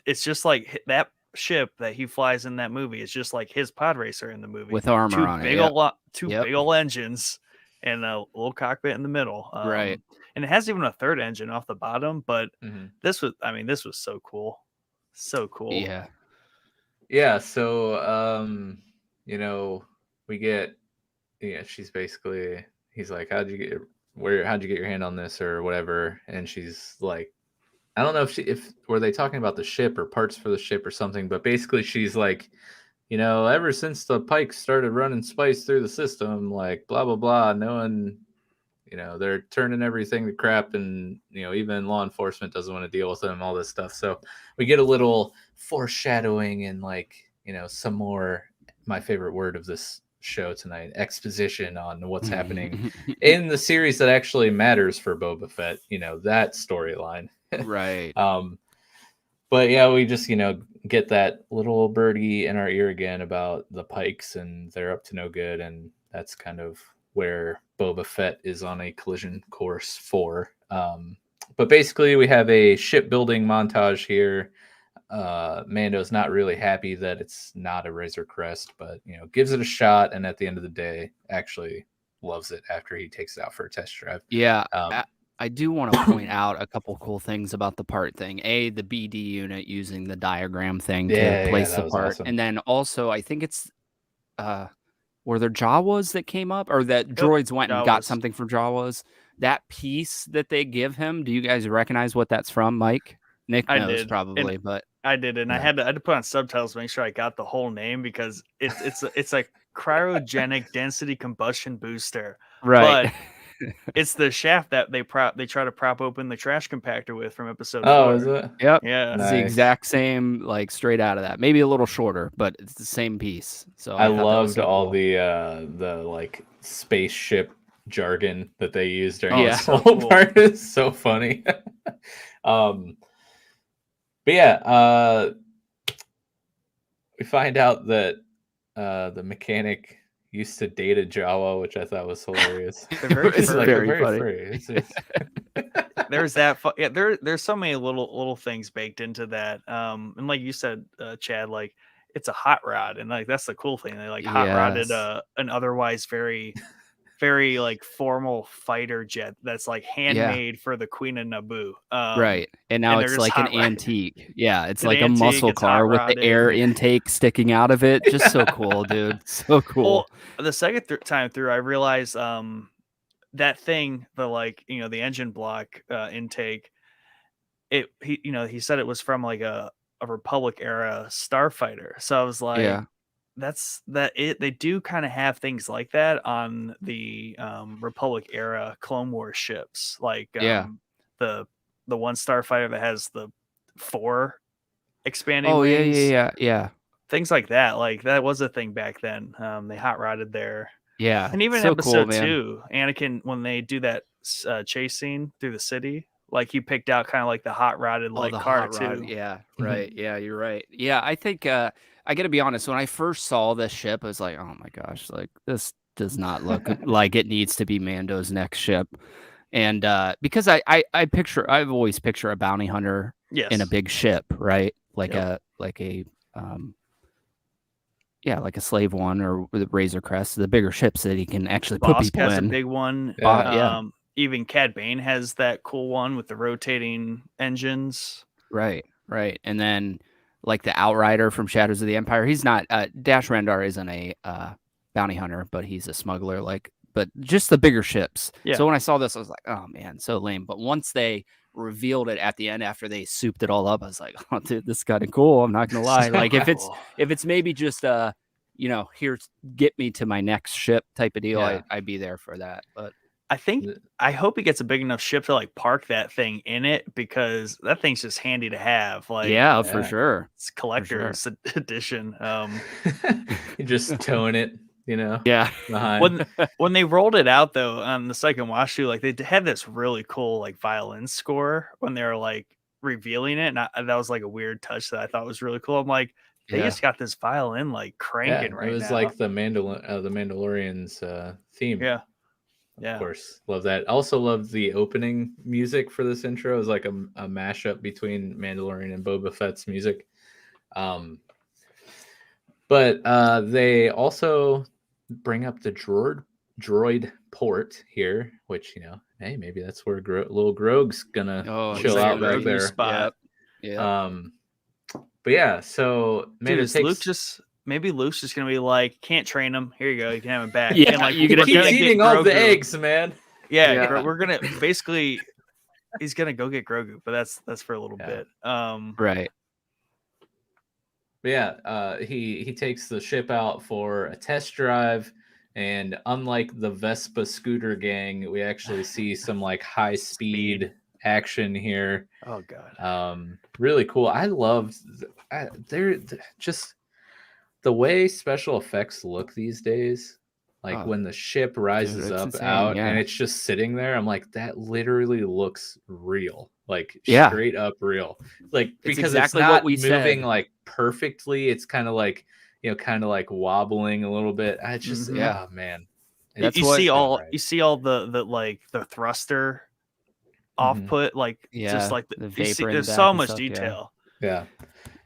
Speaker 1: It's just like that ship that he flies in that movie is just like his pod racer in the movie
Speaker 3: with armor on it.
Speaker 1: Two big old engines and a little cockpit in the middle.
Speaker 3: Right.
Speaker 1: And it has even a third engine off the bottom. But this was so cool. So cool.
Speaker 2: Yeah. Yeah, so we get she's basically, he's like, how'd you get your hand on this or whatever, and she's like, I don't know if were they talking about the ship or parts for the ship or something, but basically she's like, ever since the Pikes started running spice through the system, like blah blah blah, no one, they're turning everything to crap, and even law enforcement doesn't want to deal with them, all this stuff. So we get a little foreshadowing and some more, my favorite word of this show tonight, exposition on what's happening in the series that actually matters for Boba Fett, that storyline.
Speaker 3: Right.
Speaker 2: But yeah, we just get that little birdie in our ear again about the Pikes, and they're up to no good, and that's kind of where Boba Fett is on a collision course for. But basically we have a shipbuilding montage here. Mando's not really happy that it's not a Razor Crest, but gives it a shot, and at the end of the day actually loves it after he takes it out for a test drive.
Speaker 3: Yeah. I do want to point out a couple cool things about the part thing. A, the BD unit using the diagram thing to place the part.
Speaker 2: Awesome.
Speaker 3: And then also, I think it's were there Jawas that came up, or that droids went and got something from Jawas? That piece that they give him, do you guys recognize what that's from, Mike? Nick knows probably, but
Speaker 1: I did, and I had to put on subtitles to make sure I got the whole name, because it's a cryogenic density combustion booster,
Speaker 3: right?
Speaker 1: But it's the shaft that they try to prop open the trash compactor with from episode 4.
Speaker 2: Oh, is it?
Speaker 3: Yep.
Speaker 1: Yeah.
Speaker 3: It's the exact same, like straight out of that. Maybe a little shorter, but it's the same piece. So
Speaker 2: I loved all the like spaceship jargon that they used during this whole part. It's so funny. But yeah, we find out that the mechanic used to date a Jawa, which I thought was hilarious.
Speaker 1: It's
Speaker 3: very funny.
Speaker 1: There's that. There's so many little things baked into that. And like you said, Chad, like it's a hot rod, and like that's the cool thing. They like hot rodded an otherwise very like formal fighter jet that's like handmade for the Queen of Naboo.
Speaker 3: Right. And now it's like an antique. Yeah, it's like a muscle car with the air intake sticking out of it. Just so cool, dude. So cool.
Speaker 1: Well, the second time through, I realized that thing, the engine block intake, he said it was from like a Republic era starfighter. So I was like, they do kind of have things like that on the Republic era Clone Wars ships, like the one starfighter that has the 4 expanding wings.
Speaker 3: Yeah,
Speaker 1: things like that. Like that was a thing back then. They hot rodded there.
Speaker 3: Yeah,
Speaker 1: and even episode 2, Anakin, when they do that chase scene through the city, like he picked out kind of like the hot rodded car too.
Speaker 3: Yeah, right. Yeah, you're right. Yeah, I think I got to be honest. When I first saw this ship, I was like, oh my gosh, like this does not look like it needs to be Mando's next ship. And because I always picture a bounty hunter in a big ship, right? Like like a slave one or the Razor Crest, the bigger ships that he can actually put people in.
Speaker 1: Has a big one. Even Cad Bane has that cool one with the rotating engines.
Speaker 3: Right. And then like the Outrider from Shadows of the Empire, he's not Dash Rendar isn't a bounty hunter, but he's a smuggler. But just the bigger ships. Yeah. So when I saw this, I was like, oh man, so lame. But once they revealed it at the end after they souped it all up, I was like, oh dude, this is kind of cool. I'm not gonna lie. Like if it's maybe just here's get me to my next ship type of deal, I'd be there for that. But
Speaker 1: I hope he gets a big enough ship to like park that thing in it, because that thing's just handy to have. Like
Speaker 3: for sure.
Speaker 1: It's collector's edition.
Speaker 2: You're just towing it.
Speaker 1: Behind. When they rolled it out though on the second watch through, like they had this really cool like violin score when they were like revealing it, and that was like a weird touch that I thought was really cool. I'm like, they just got this violin like cranking right now.
Speaker 2: It was like the Mandalorian's theme.
Speaker 1: Yeah,
Speaker 2: of course, love that. Also love the opening music for this intro. It was like a mashup between Mandalorian and Boba Fett's music. But they also bring up the droid port here, which hey, maybe that's where little Grogu's gonna chill out back there.
Speaker 1: Spot.
Speaker 2: Yeah. But yeah, so
Speaker 1: maybe Luke's just gonna be like, can't train him. Here you go, you can have him back.
Speaker 3: Yeah,
Speaker 1: and like
Speaker 2: he's eating all the eggs, man.
Speaker 1: Yeah, we're gonna basically he's gonna go get Grogu, but that's for a little bit.
Speaker 3: Right.
Speaker 2: But yeah, he takes the ship out for a test drive, and unlike the Vespa scooter gang, we actually see some like high speed action here.
Speaker 1: Oh god.
Speaker 2: Really cool. I loved they're just the way special effects look these days. Like when the ship rises up out and it's just sitting there, I'm like, that literally looks real. Like straight up real. Like because it's not what we moving like perfectly. It's kind of like wobbling a little bit. I just man.
Speaker 1: You see all the like the thruster off put, like just like
Speaker 3: the vapor.
Speaker 1: There's so much detail.
Speaker 2: Yeah.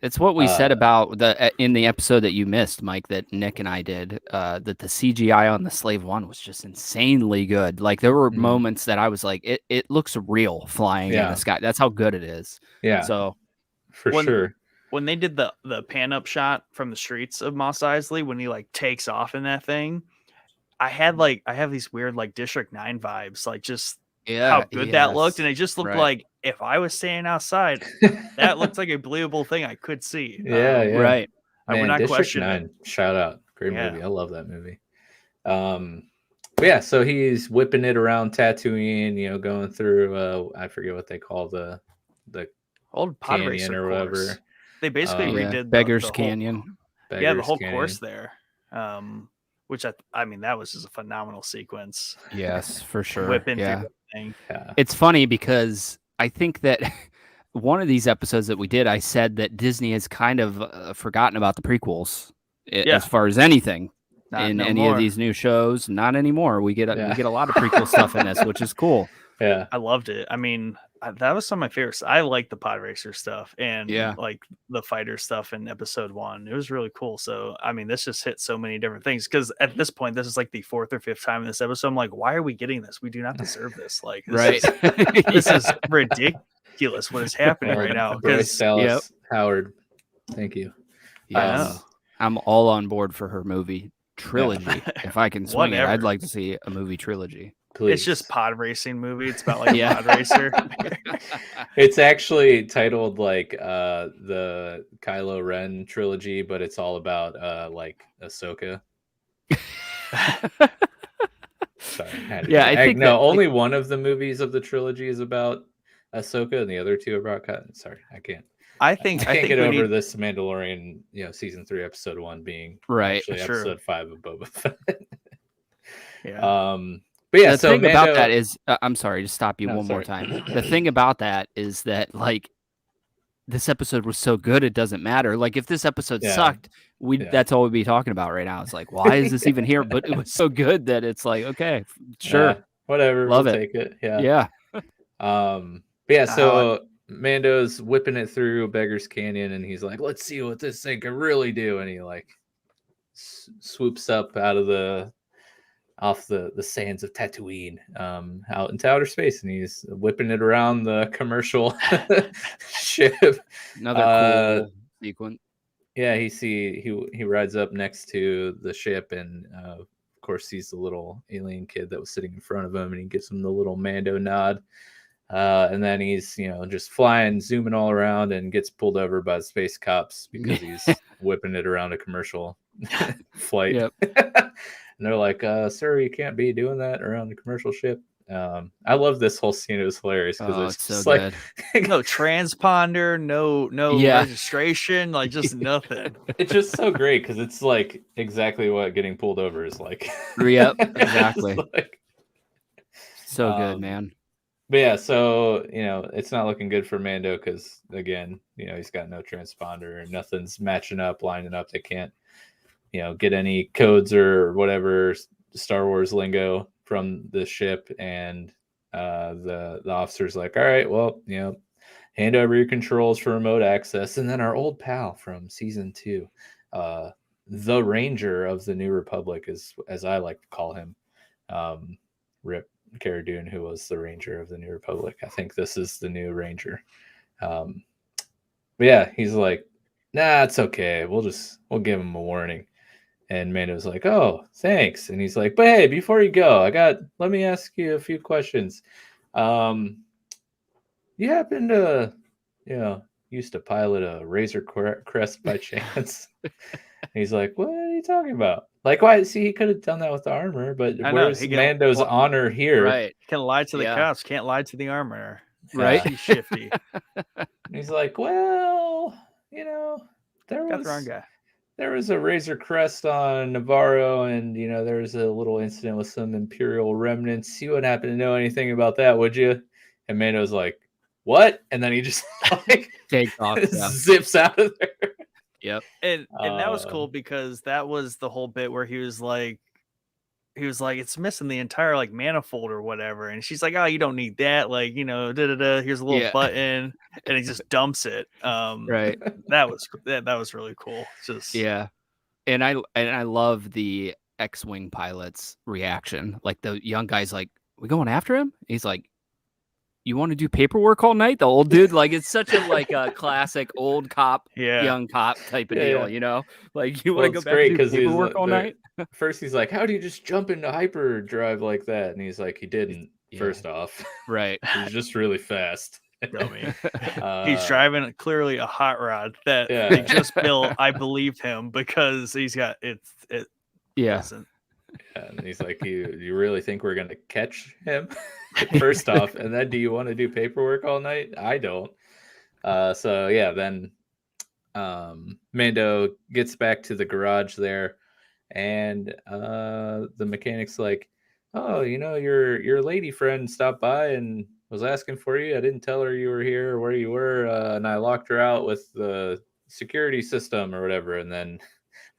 Speaker 3: It's what we said about in the episode that you missed, Mike, that Nick and I did, that the CGI on the Slave One was just insanely good. Like there were moments that I was like, it looks real flying in the sky. That's how good it is.
Speaker 2: Yeah.
Speaker 3: So
Speaker 2: for sure.
Speaker 1: When they did the pan up shot from the streets of Mos Eisley, when he like takes off in that thing, I have these weird like District 9 vibes, like just how good that looked. And it just looked like if I was standing outside, that looked like a believable thing I could see.
Speaker 3: Right.
Speaker 1: I would not
Speaker 2: District
Speaker 1: question
Speaker 2: 9,
Speaker 1: it.
Speaker 2: Shout out. Great movie. I love that movie. But yeah, so he's whipping it around Tatooine, going through I forget what they call the
Speaker 1: old pod
Speaker 2: canyon
Speaker 1: racer
Speaker 2: or
Speaker 1: course.
Speaker 2: whatever.
Speaker 1: They basically redid
Speaker 3: Beggars
Speaker 1: the
Speaker 3: Canyon.
Speaker 1: The whole course there. Which I mean that was just a phenomenal sequence.
Speaker 3: Yes, for sure.
Speaker 1: Whipping through the thing.
Speaker 3: Yeah. It's funny because I think that one of these episodes that we did, I said that Disney has kind of forgotten about the prequels as far as anything in any of these new shows. Not anymore. We get a lot of prequel stuff in this, which is cool.
Speaker 2: Yeah,
Speaker 1: I loved it. I mean, that was some of my favorites. I like the pod racer stuff and like the fighter stuff in episode 1. It was really cool. So, I mean, this just hit so many different things because at this point, this is like the 4th or 5th time in this episode. I'm like, why are we getting this? We do not deserve this. Like, this is ridiculous what is happening right now.
Speaker 2: Bryce Dallas Howard. Thank you.
Speaker 3: Yes. I'm all on board for her movie trilogy. If I can swing it, I'd like to see a movie trilogy.
Speaker 2: Please.
Speaker 1: It's just pod racing movie. It's about like a pod racer.
Speaker 2: It's actually titled like the Kylo Ren trilogy, but it's all about like Ahsoka. Sorry,
Speaker 3: I think
Speaker 2: only one of the movies of the trilogy is about Ahsoka, and the other 2 are about Kylo. Sorry, I can't. I can't get over this Mandalorian, season 3, episode 1 being actually episode 5 of Boba Fett. But yeah,
Speaker 3: the thing about that is, I'm sorry to stop you more time. The thing about that is that like this episode was so good, it doesn't matter. Like if this episode sucked, that's all we'd be talking about right now. It's like, why is this even here? But it was so good that it's like, okay, sure,
Speaker 2: whatever,
Speaker 3: love
Speaker 2: we'll
Speaker 3: it.
Speaker 2: Take it.
Speaker 3: Yeah.
Speaker 2: But yeah, so Mando's whipping it through Beggar's Canyon, and he's like, "Let's see what this thing can really do." And he like swoops up off the sands of Tatooine, out into outer space, and he's whipping it around the commercial ship.
Speaker 3: Another cool sequence.
Speaker 2: Yeah, he rides up next to the ship, and of course sees the little alien kid that was sitting in front of him, and he gives him the little Mando nod. And then he's just flying, zooming all around, and gets pulled over by the space cops because he's whipping it around a commercial flight.
Speaker 3: Yep.
Speaker 2: And they're like, "Sir, you can't be doing that around a commercial ship." I love this whole scene. It was hilarious because it's
Speaker 3: so
Speaker 2: like
Speaker 1: no transponder, no registration, like just nothing.
Speaker 2: It's just so great because it's like exactly what getting pulled over is like.
Speaker 3: Yep, exactly. So good, man.
Speaker 2: But yeah, so it's not looking good for Mando because again, he's got no transponder, nothing's matching up, lining up. They can't, get any codes or whatever Star Wars lingo from the ship, and the officer's like, "All right, well, hand over your controls for remote access." And then our old pal from season 2, the Ranger of the New Republic, is as I like to call him, Rip Cara Dune, who was the Ranger of the New Republic. I think this is the new Ranger. But yeah, he's like, "Nah, it's okay. We'll give him a warning." And Mando's like, "Oh, thanks." And he's like, "But hey, before you go, let me ask you a few questions. You happen to, used to pilot a Razor Crest by chance?" He's like, "What are you talking about? Like, why? See, he could have done that with the armor, but where's Mando's honor here?"
Speaker 3: Right.
Speaker 1: Can't lie to the cops. Can't lie to the armor.
Speaker 3: Right.
Speaker 1: He's shifty.
Speaker 2: And he's like, "Well, there was a Razor Crest on Navarro, and there was a little incident with some Imperial remnants. You wouldn't happen to know anything about that, would you?" And Mando's like, "What?" And then he just like
Speaker 3: takes off,
Speaker 2: zips out of there.
Speaker 3: Yep.
Speaker 1: And that was cool because that was the whole bit where he was like, he was like, it's missing the entire like manifold or whatever, and she's like, oh, you don't need that, like, you know, here's a little button, and he just dumps it.
Speaker 3: Right.
Speaker 1: That was really cool. Just
Speaker 3: and I love the X-wing pilot's reaction. Like the young guy's like, we going after him? He's like, you want to do paperwork all night? The old dude, like, it's such a like a classic old cop, young cop type of deal, you know? Like, you want to go back and do paperwork all night?
Speaker 2: First, he's like, how do you just jump into hyperdrive like that? And he's like, he didn't, first off.
Speaker 3: Right.
Speaker 2: He's just really fast.
Speaker 1: Dummy. He's driving clearly a hot rod that they just built. I believe him because he's got it. Listen.
Speaker 2: Yeah, and he's like, you really think we're gonna catch him? First off, and then do you want to do paperwork all night? I don't. So yeah, then Mando gets back to the garage there, and the mechanic's like, oh, you know, your lady friend stopped by and was asking for you. I didn't tell her you were here or where you were, and I locked her out with the security system or whatever. And then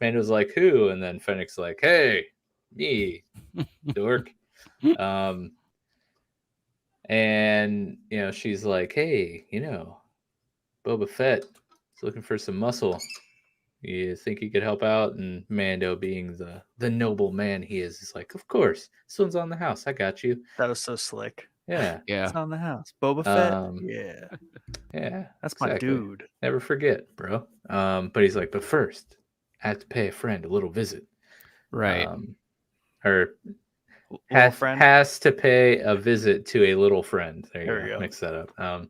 Speaker 2: Mando's like, who? And then Fennec's like, hey, me, dork. And you know, she's like, hey, you know, Boba Fett is looking for some muscle. You think he could help out? And Mando, being the noble man he is like, of course, this one's on the house. I got you.
Speaker 1: That was so slick.
Speaker 2: Yeah.
Speaker 1: It's on the house. Boba Fett. Yeah. That's my dude.
Speaker 2: Never forget, bro. But he's like, but first, I have to pay a friend a little visit.
Speaker 3: Right.
Speaker 2: Or has to pay a visit to a little friend. There you go. Mix that up.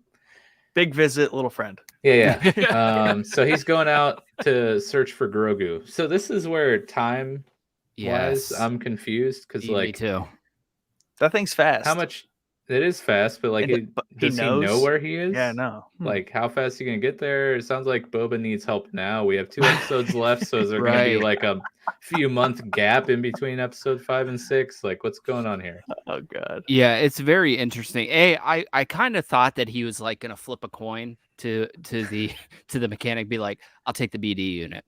Speaker 1: Big visit, little friend.
Speaker 2: Yeah. So he's going out to search for Grogu. So this is where time wise, I'm confused because like
Speaker 3: me too.
Speaker 1: That thing's fast.
Speaker 2: How much? It is fast, but like, does he know where he is?
Speaker 1: Yeah, no.
Speaker 2: Like, how fast are you gonna get there? It sounds like Boba needs help now. We have 2 episodes left, so is there gonna be like a few month gap in between episode 5 and 6? Like, what's going on here?
Speaker 1: Oh god.
Speaker 3: Yeah, it's very interesting. I kind of thought that he was like gonna flip a coin to the mechanic, be like, I'll take the BD unit,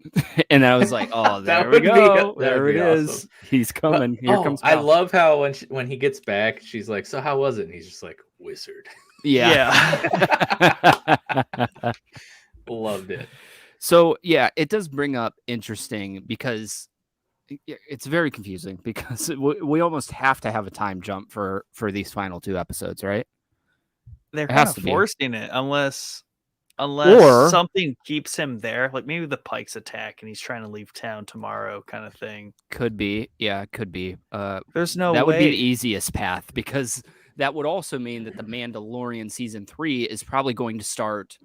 Speaker 3: and I was like, oh, there we go, there it is. Awesome. He's coming. Here comes.
Speaker 2: I love how when he gets back, she's like, so how was it? And he's just like, wizard.
Speaker 3: Yeah.
Speaker 2: Loved it.
Speaker 3: So yeah, it does bring up interesting because it's very confusing because we almost have to have a time jump for these final 2 episodes, right?
Speaker 1: They're kind of forcing it unless something keeps him there, like maybe the Pikes attack and he's trying to leave town tomorrow, kind of thing.
Speaker 3: Could be, yeah, could be.
Speaker 1: There's no
Speaker 3: that
Speaker 1: way.
Speaker 3: Would be the easiest path because that would also mean that the Mandalorian season 3 is probably going to start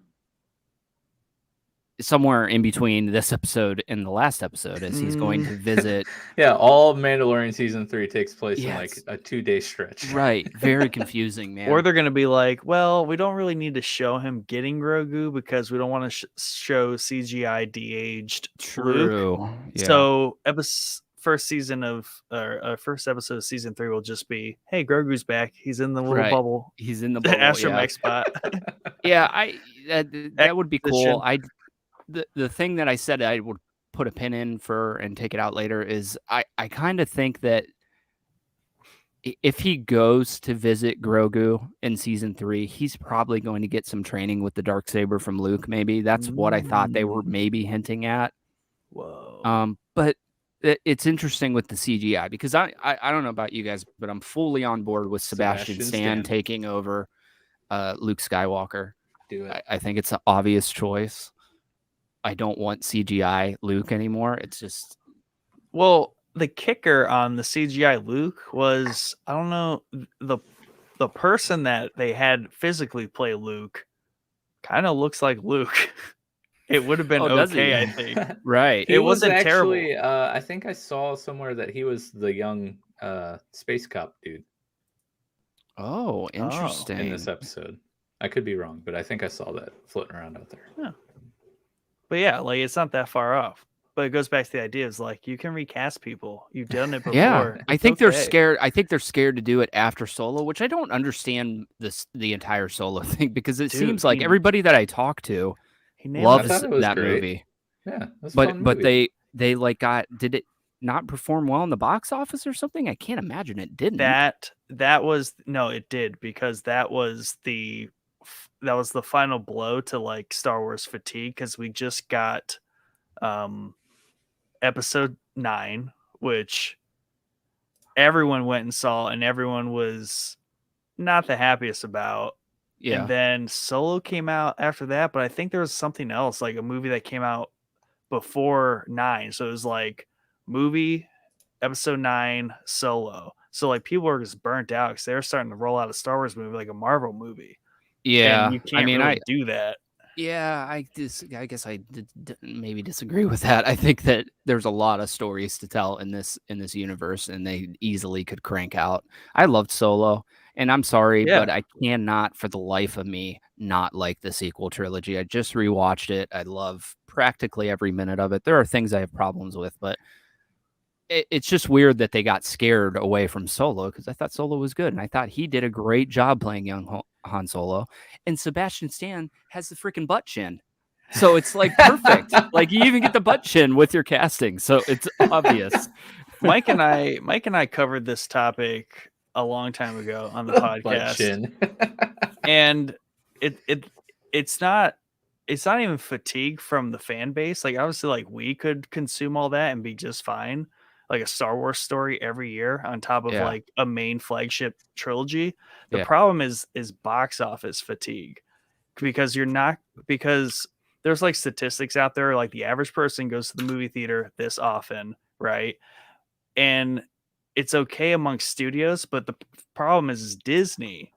Speaker 3: somewhere in between this episode and the last episode, as he's going to visit.
Speaker 2: Yeah, all Mandalorian season 3 takes place in like a 2-day stretch.
Speaker 3: Right, very confusing, man.
Speaker 1: Or they're going to be like, well, we don't really need to show him getting Grogu because we don't want to show CGI de-aged.
Speaker 3: True.
Speaker 1: Luke. Yeah. So first episode of season 3 will just be, hey, Grogu's back. He's in the little bubble.
Speaker 3: He's in the bubble.
Speaker 1: Astromech spot.
Speaker 3: Yeah, that would be cool. The thing that I said I would put a pin in for and take it out later is I kind of think that if he goes to visit Grogu in season 3, he's probably going to get some training with the Darksaber from Luke. Maybe that's what I thought they were maybe hinting at.
Speaker 1: Whoa.
Speaker 3: But it's interesting with the CGI because I don't know about you guys, but I'm fully on board with Sebastian Stan taking over Luke Skywalker.
Speaker 2: Do it.
Speaker 3: I think it's an obvious choice. I don't want CGI Luke anymore. It's just...
Speaker 1: Well, the kicker on the CGI Luke was, I don't know, the person that they had physically play Luke kind of looks like Luke. It would have been okay, I think.
Speaker 3: Right.
Speaker 1: It wasn't
Speaker 2: actually,
Speaker 1: terrible.
Speaker 2: I think I saw somewhere that he was the young space cop dude.
Speaker 3: Oh, interesting.
Speaker 2: In this episode. I could be wrong, but I think I saw that floating around out there.
Speaker 1: Yeah. But yeah, like it's not that far off. But it goes back to the idea is like you can recast people. You've done it before.
Speaker 3: Yeah, I think they're scared. I think they're scared to do it after Solo, which I don't understand the entire Solo thing because it seems like everybody that I talk to loves that movie.
Speaker 2: Yeah,
Speaker 3: but they like did it. not perform well in the box office or something? I can't imagine it didn't.
Speaker 1: That was no, it did, because that was the final blow to like Star Wars fatigue, because we just got episode 9, which everyone went and saw, and everyone was not the happiest about.
Speaker 3: Yeah.
Speaker 1: And then Solo came out after that, but I think there was something else, like a movie that came out before 9. So it was like movie, episode 9, Solo. So like people were just burnt out because they were starting to roll out a Star Wars movie like a Marvel movie.
Speaker 3: Yeah.
Speaker 1: And you can't really do that.
Speaker 3: Yeah, I guess I maybe disagree with that. I think that there's a lot of stories to tell in this universe, and they easily could crank out. I loved Solo, and I'm sorry, but I cannot for the life of me not like the sequel trilogy. I just rewatched it. I love practically every minute of it. There are things I have problems with, but it's just weird that they got scared away from Solo, because I thought Solo was good, and I thought he did a great job playing young Han Solo. And Sebastian Stan has the freaking butt chin, so it's like perfect. Like you even get the butt chin with your casting, so it's obvious.
Speaker 1: Mike and I covered this topic a long time ago on the podcast, and it's not even fatigue from the fan base. Like obviously, like we could consume all that and be just fine. Like a Star Wars story every year on top of like a main flagship trilogy. The problem is box office fatigue, because because there's like statistics out there, like the average person goes to the movie theater this often, right? And it's okay amongst studios, but the problem is Disney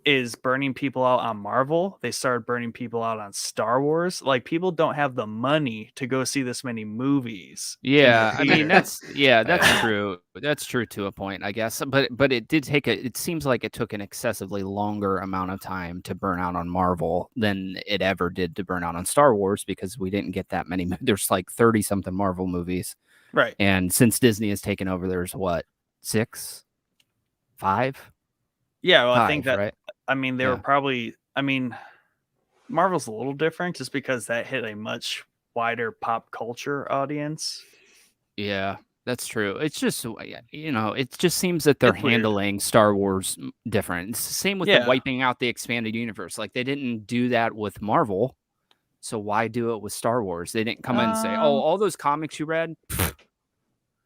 Speaker 1: is burning people out on Marvel. They started burning people out on Star Wars. Like people don't have the money to go see this many movies.
Speaker 3: Yeah, I mean that's true. That's true to a point, I guess. But it did take it seems like it took an excessively longer amount of time to burn out on Marvel than it ever did to burn out on Star Wars, because we didn't get that many. There's like 30 something Marvel movies.
Speaker 1: Right.
Speaker 3: And since Disney has taken over, there's what, 6? 5?
Speaker 1: Yeah, well,
Speaker 3: 5,
Speaker 1: I think that
Speaker 3: right?
Speaker 1: I mean, they were probably, I mean, Marvel's a little different just because that hit a much wider pop culture audience.
Speaker 3: Yeah, that's true. It's just, it just seems that they're handling Star Wars different. It's the same with the wiping out the expanded universe. Like they didn't do that with Marvel, so why do it with Star Wars? They didn't come in and say, "Oh, all those comics you read,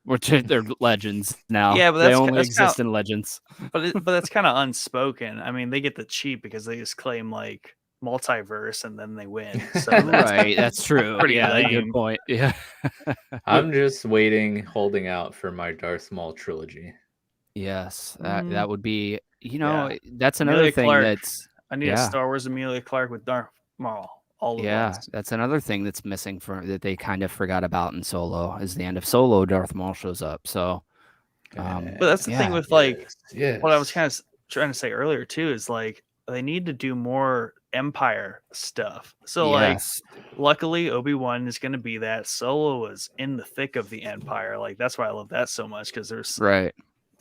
Speaker 3: which they're legends now.
Speaker 1: Yeah, but
Speaker 3: they only exist in legends."
Speaker 1: But that's kind of unspoken. I mean, they get the cheap because they just claim like multiverse and then they win. So
Speaker 3: right, that's true.
Speaker 1: Pretty
Speaker 3: lame. Good point. Yeah.
Speaker 2: I'm just holding out for my Darth Maul trilogy.
Speaker 3: Yes, that would be. That's another thing
Speaker 1: I need a Star Wars Emilia Clarke with Darth Maul.
Speaker 3: That's another thing that's missing that they kind of forgot about in Solo. Is the end of Solo, Darth Maul shows up. So,
Speaker 1: but that's the thing with like what I was kind of trying to say earlier too, is like they need to do more Empire stuff. So like, luckily Obi-Wan is going to be that. Solo was in the thick of the Empire. Like that's why I love that so much, because there's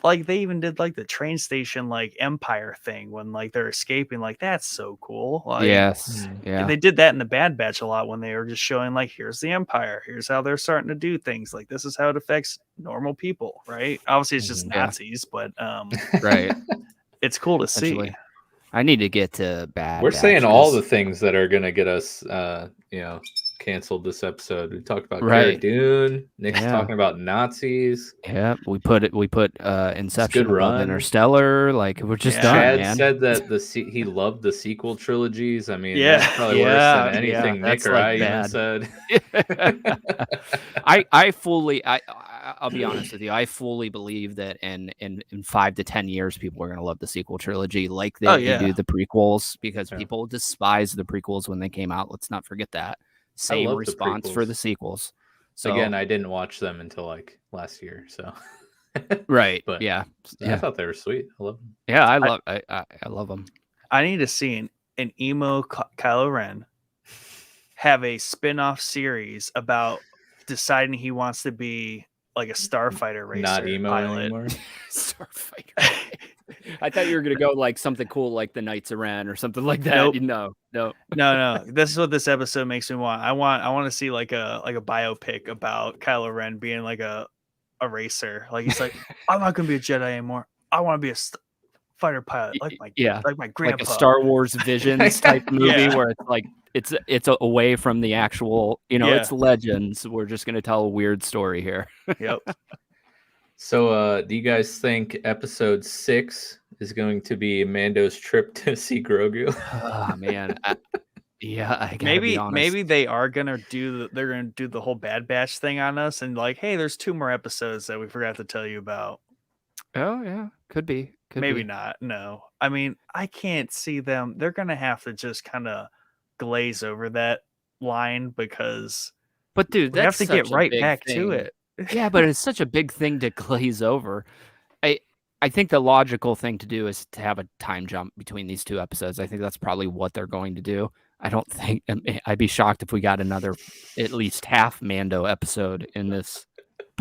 Speaker 1: like they even did like the train station like Empire thing when like they're escaping. Like that's so cool. Like, they did that in the Bad Batch a lot when they were just showing like, here's the Empire, here's how they're starting to do things. Like this is how it affects normal people, right? Obviously it's just Nazis, but it's cool to see.
Speaker 3: I need to get to Bad.
Speaker 2: We're saying all the things that are gonna get us, canceled this episode. We talked about Cara Dune. Nick's talking about Nazis.
Speaker 3: Yeah, we put Inception above Interstellar. Like we're just done.
Speaker 2: Chad said that he loved the sequel trilogies. I mean, that's probably worse than anything Nick or I even said.
Speaker 3: I'll be honest with you. I fully believe that in 5 to 10 years, people are going to love the sequel trilogy like they do the prequels, because people despise the prequels when they came out. Let's not forget that. Same response for the sequels. So
Speaker 2: again, I didn't watch them until like last year. So
Speaker 3: but
Speaker 2: I thought they were sweet. I love them.
Speaker 3: Yeah, I love them.
Speaker 1: I need to see an emo Kylo Ren have a spin-off series about deciding he wants to be like a starfighter racer,
Speaker 2: not emo
Speaker 1: pilot.
Speaker 2: Anymore.
Speaker 3: Starfighter. I thought you were gonna go like something cool, like the Knights of Ren or something like that.
Speaker 1: Nope. No. This is what this episode makes me want. I want to see like a biopic about Kylo Ren being like a a racer. Like he's like, I'm not gonna be a Jedi anymore. I want to be a fighter pilot, like my grandpa,
Speaker 3: like a Star Wars Visions type movie where it's like it's away from the actual, it's Legends. We're just gonna tell a weird story here.
Speaker 1: Yep.
Speaker 2: So, do you guys think episode 6 is going to be Mando's trip to see Grogu?
Speaker 3: Oh man, I gotta be honest.
Speaker 1: Maybe they are gonna do the whole Bad Batch thing on us, and like, hey, there's 2 more episodes that we forgot to tell you about.
Speaker 3: Oh yeah, could be.
Speaker 1: Maybe not. No, I mean, I can't see them. They're gonna have to just kind of glaze over that line because.
Speaker 3: But dude, that's
Speaker 1: have to get right back to it.
Speaker 3: Yeah, but it's such a big thing to glaze over. I think the logical thing to do is to have a time jump between these 2 episodes. I think that's probably what they're going to do. I don't think I'd be shocked if we got another at least half Mando episode in this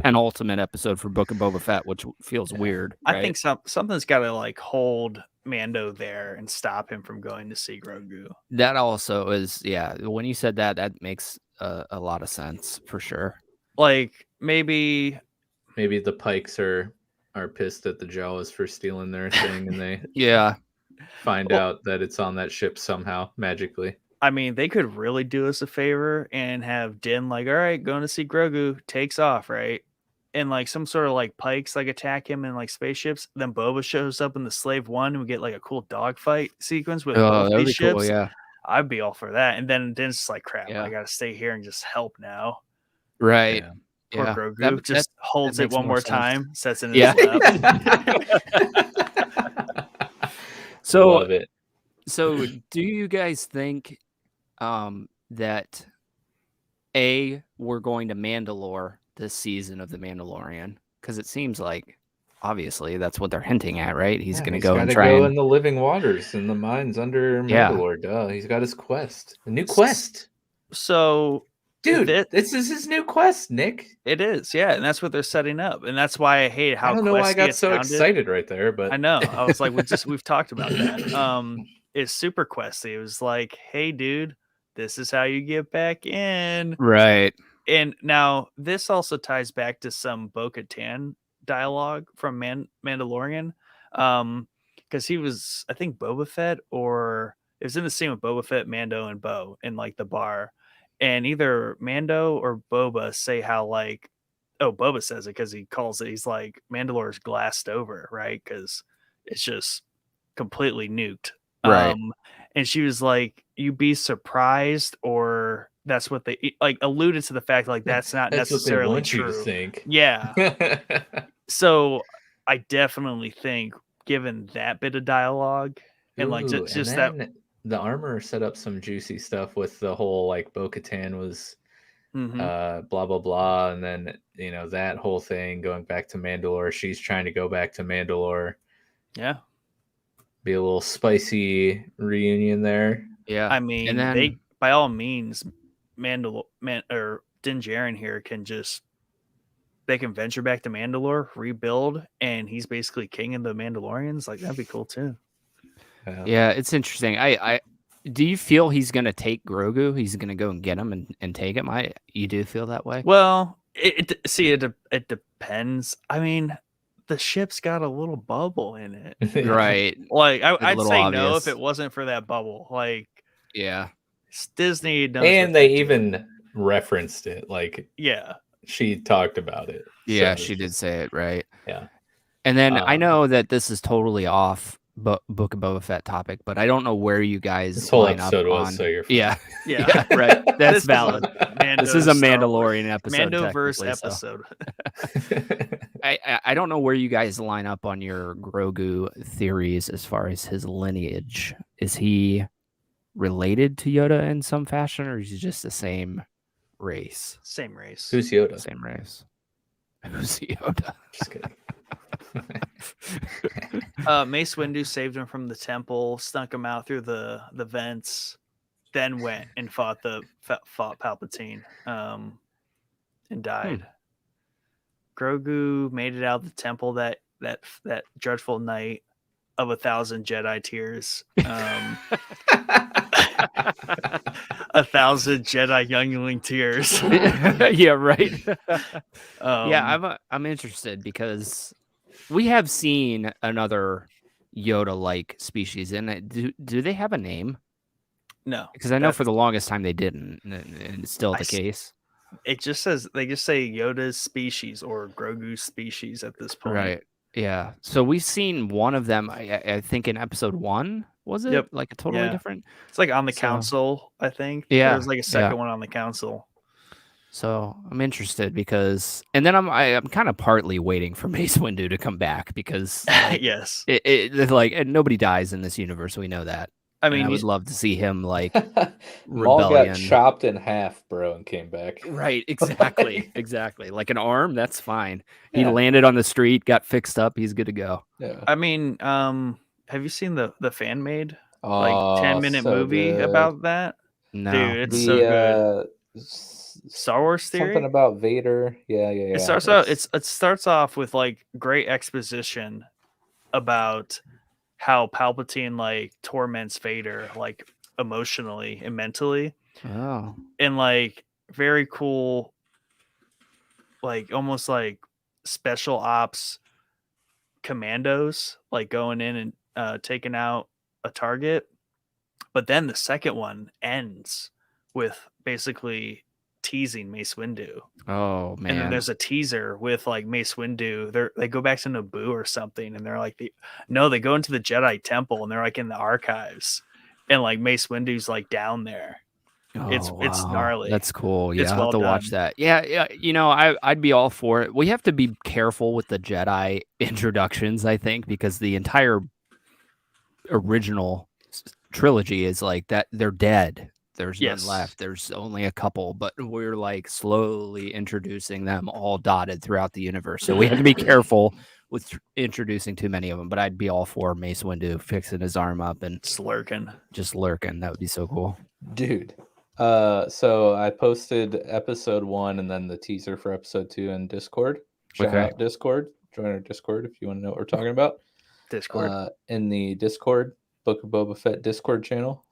Speaker 3: penultimate episode for Book of Boba Fett, which feels weird. Right?
Speaker 1: I think something's got to like hold Mando there and stop him from going to see Grogu.
Speaker 3: That also is, when you said that makes a lot of sense for sure.
Speaker 1: Like maybe
Speaker 2: the Pikes are pissed at the Jawas for stealing their thing, and they find out that it's on that ship somehow magically.
Speaker 1: I mean, they could really do us a favor and have Din like, all right, going to see Grogu, takes off, right? And like some sort of like Pikes like attack him in like spaceships. Then Boba shows up in the Slave One, and we get like a cool dogfight sequence with both these ships. Cool, yeah. I'd be all for that. And then Din's just like, crap, I gotta stay here and just help now.
Speaker 3: Right.
Speaker 1: Poor Grogu just holds it one more time, sets it in his lap.
Speaker 2: So love it.
Speaker 3: So do you guys think that we're going to Mandalore this season of The Mandalorian? Because it seems like obviously that's what they're hinting at, right? He's going to go and try
Speaker 2: in the living waters in the mines under Mandalore. Duh, he's got his quest, a new quest.
Speaker 1: So,
Speaker 2: dude, this is his new quest, Nick.
Speaker 1: It is, yeah, and that's what they're setting up, and that's why I hate how.
Speaker 2: I don't know why I got so excited right there, but
Speaker 1: I know I was like, we've talked about that. It's super questy. It was like, hey, dude, this is how you get back in,
Speaker 3: right?
Speaker 1: And now this also ties back to some Bo-Katan dialogue from Mandalorian, because he was, I think, Boba Fett, or it was in the scene with Boba Fett, Mando, and Bo in like the bar, and either Mando or Boba say how like, Boba says it because he calls it, he's like, Mandalore's glassed over, right? Because it's just completely nuked.
Speaker 3: Right.
Speaker 1: And she was like, you'd be surprised, or that's what they like alluded to the fact like that's not necessarily
Speaker 2: what they want
Speaker 1: true.
Speaker 2: You to think.
Speaker 1: Yeah. So I definitely think, given that bit of dialogue and like just that,
Speaker 2: the armor set up some juicy stuff with the whole like Bo-Katan was blah blah blah, and then that whole thing going back to Mandalore. She's trying to go back to Mandalore.
Speaker 1: Yeah. Be
Speaker 2: a little spicy reunion there.
Speaker 1: Yeah. I mean, and then, they by all means, Din Djarin here they can venture back to Mandalore, rebuild, and he's basically king of the Mandalorians. Like, that'd be cool too.
Speaker 3: Yeah, it's interesting. I do you feel he's gonna take Grogu? He's gonna go and get him and take him? You do feel that way?
Speaker 1: Well, it depends. I mean, the ship's got a little bubble in it,
Speaker 3: right?
Speaker 1: Like I'd say obvious. No if it wasn't for that bubble. Like,
Speaker 3: yeah,
Speaker 1: Disney knows,
Speaker 2: and they even referenced it. Like,
Speaker 1: yeah,
Speaker 2: she talked about it.
Speaker 3: Yeah, so she did say it, right?
Speaker 2: Yeah.
Speaker 3: And then I know that this is totally off Book of Boba Fett topic, but I don't know where you guys
Speaker 2: this whole episode was, so you're fine.
Speaker 3: Yeah, right. That's valid. This is a Mandalorian episode.
Speaker 1: Mando-verse episode.
Speaker 3: So. I don't know where you guys line up on your Grogu theories as far as his lineage. Is he related to Yoda in some fashion, or is he just the same race?
Speaker 1: Same race.
Speaker 2: Who's Yoda?
Speaker 3: Same race. Who's Yoda?
Speaker 2: Just kidding.
Speaker 1: Mace Windu saved him from the temple, snuck him out through the vents, then went and fought Palpatine, and died. Grogu made it out of the temple that dreadful night of 1,000 Jedi tears. 1,000 Jedi youngling tears.
Speaker 3: Yeah, right. Yeah, I'm interested because we have seen another Yoda-like species in it. Do they have a name?
Speaker 1: No,
Speaker 3: because I know for the longest time they didn't, and it's still the case.
Speaker 1: It just says they just say Yoda's species or Grogu's species at this point.
Speaker 3: Right. Yeah. So we've seen one of them. I think in episode 1, was it?
Speaker 1: Yep.
Speaker 3: Like a totally different.
Speaker 1: It's like on the council, I think.
Speaker 3: Yeah.
Speaker 1: There's like a second one on the council.
Speaker 3: So I'm interested because, and then I'm kind of partly waiting for Mace Windu to come back because
Speaker 1: yes,
Speaker 3: and nobody dies in this universe. We know that. I mean, I would love to see him like
Speaker 2: Maul got chopped in half, bro, and came back.
Speaker 3: Right, exactly, exactly. Like an arm, that's fine. He landed on the street, got fixed up. He's good to go.
Speaker 2: Yeah.
Speaker 1: I mean, have you seen the fan made 10-minute movie about that?
Speaker 3: No,
Speaker 1: dude, it's so good. Star Wars theory,
Speaker 2: something about Vader. Yeah.
Speaker 1: It starts off with like great exposition about how Palpatine like torments Vader like emotionally and mentally.
Speaker 3: Oh.
Speaker 1: And like very cool, like almost like special ops commandos like going in and taking out a target. But then the second one ends with basically teasing Mace Windu.
Speaker 3: Oh man!
Speaker 1: And then there's a teaser with like Mace Windu. They go back to Naboo or something, and they're like, they go into the Jedi Temple, and they're like in the archives, and like Mace Windu's like down there.
Speaker 3: Oh,
Speaker 1: it's gnarly.
Speaker 3: That's cool. Yeah, I'll have to watch that. Yeah. You know, I'd be all for it. We have to be careful with the Jedi introductions, I think, because the entire original trilogy is like that. They're dead. There's none left. There's only a couple, but we're like slowly introducing them all dotted throughout the universe. So we have to be careful with introducing too many of them. But I'd be all for Mace Windu fixing his arm up and
Speaker 1: just lurking.
Speaker 3: That would be so cool,
Speaker 2: dude. So I posted episode 1 and then the teaser for episode 2 in Discord. Check out Discord. Join our Discord if you want to know what we're talking about.
Speaker 1: Discord.
Speaker 2: In the Discord. Book of Boba Fett Discord channel.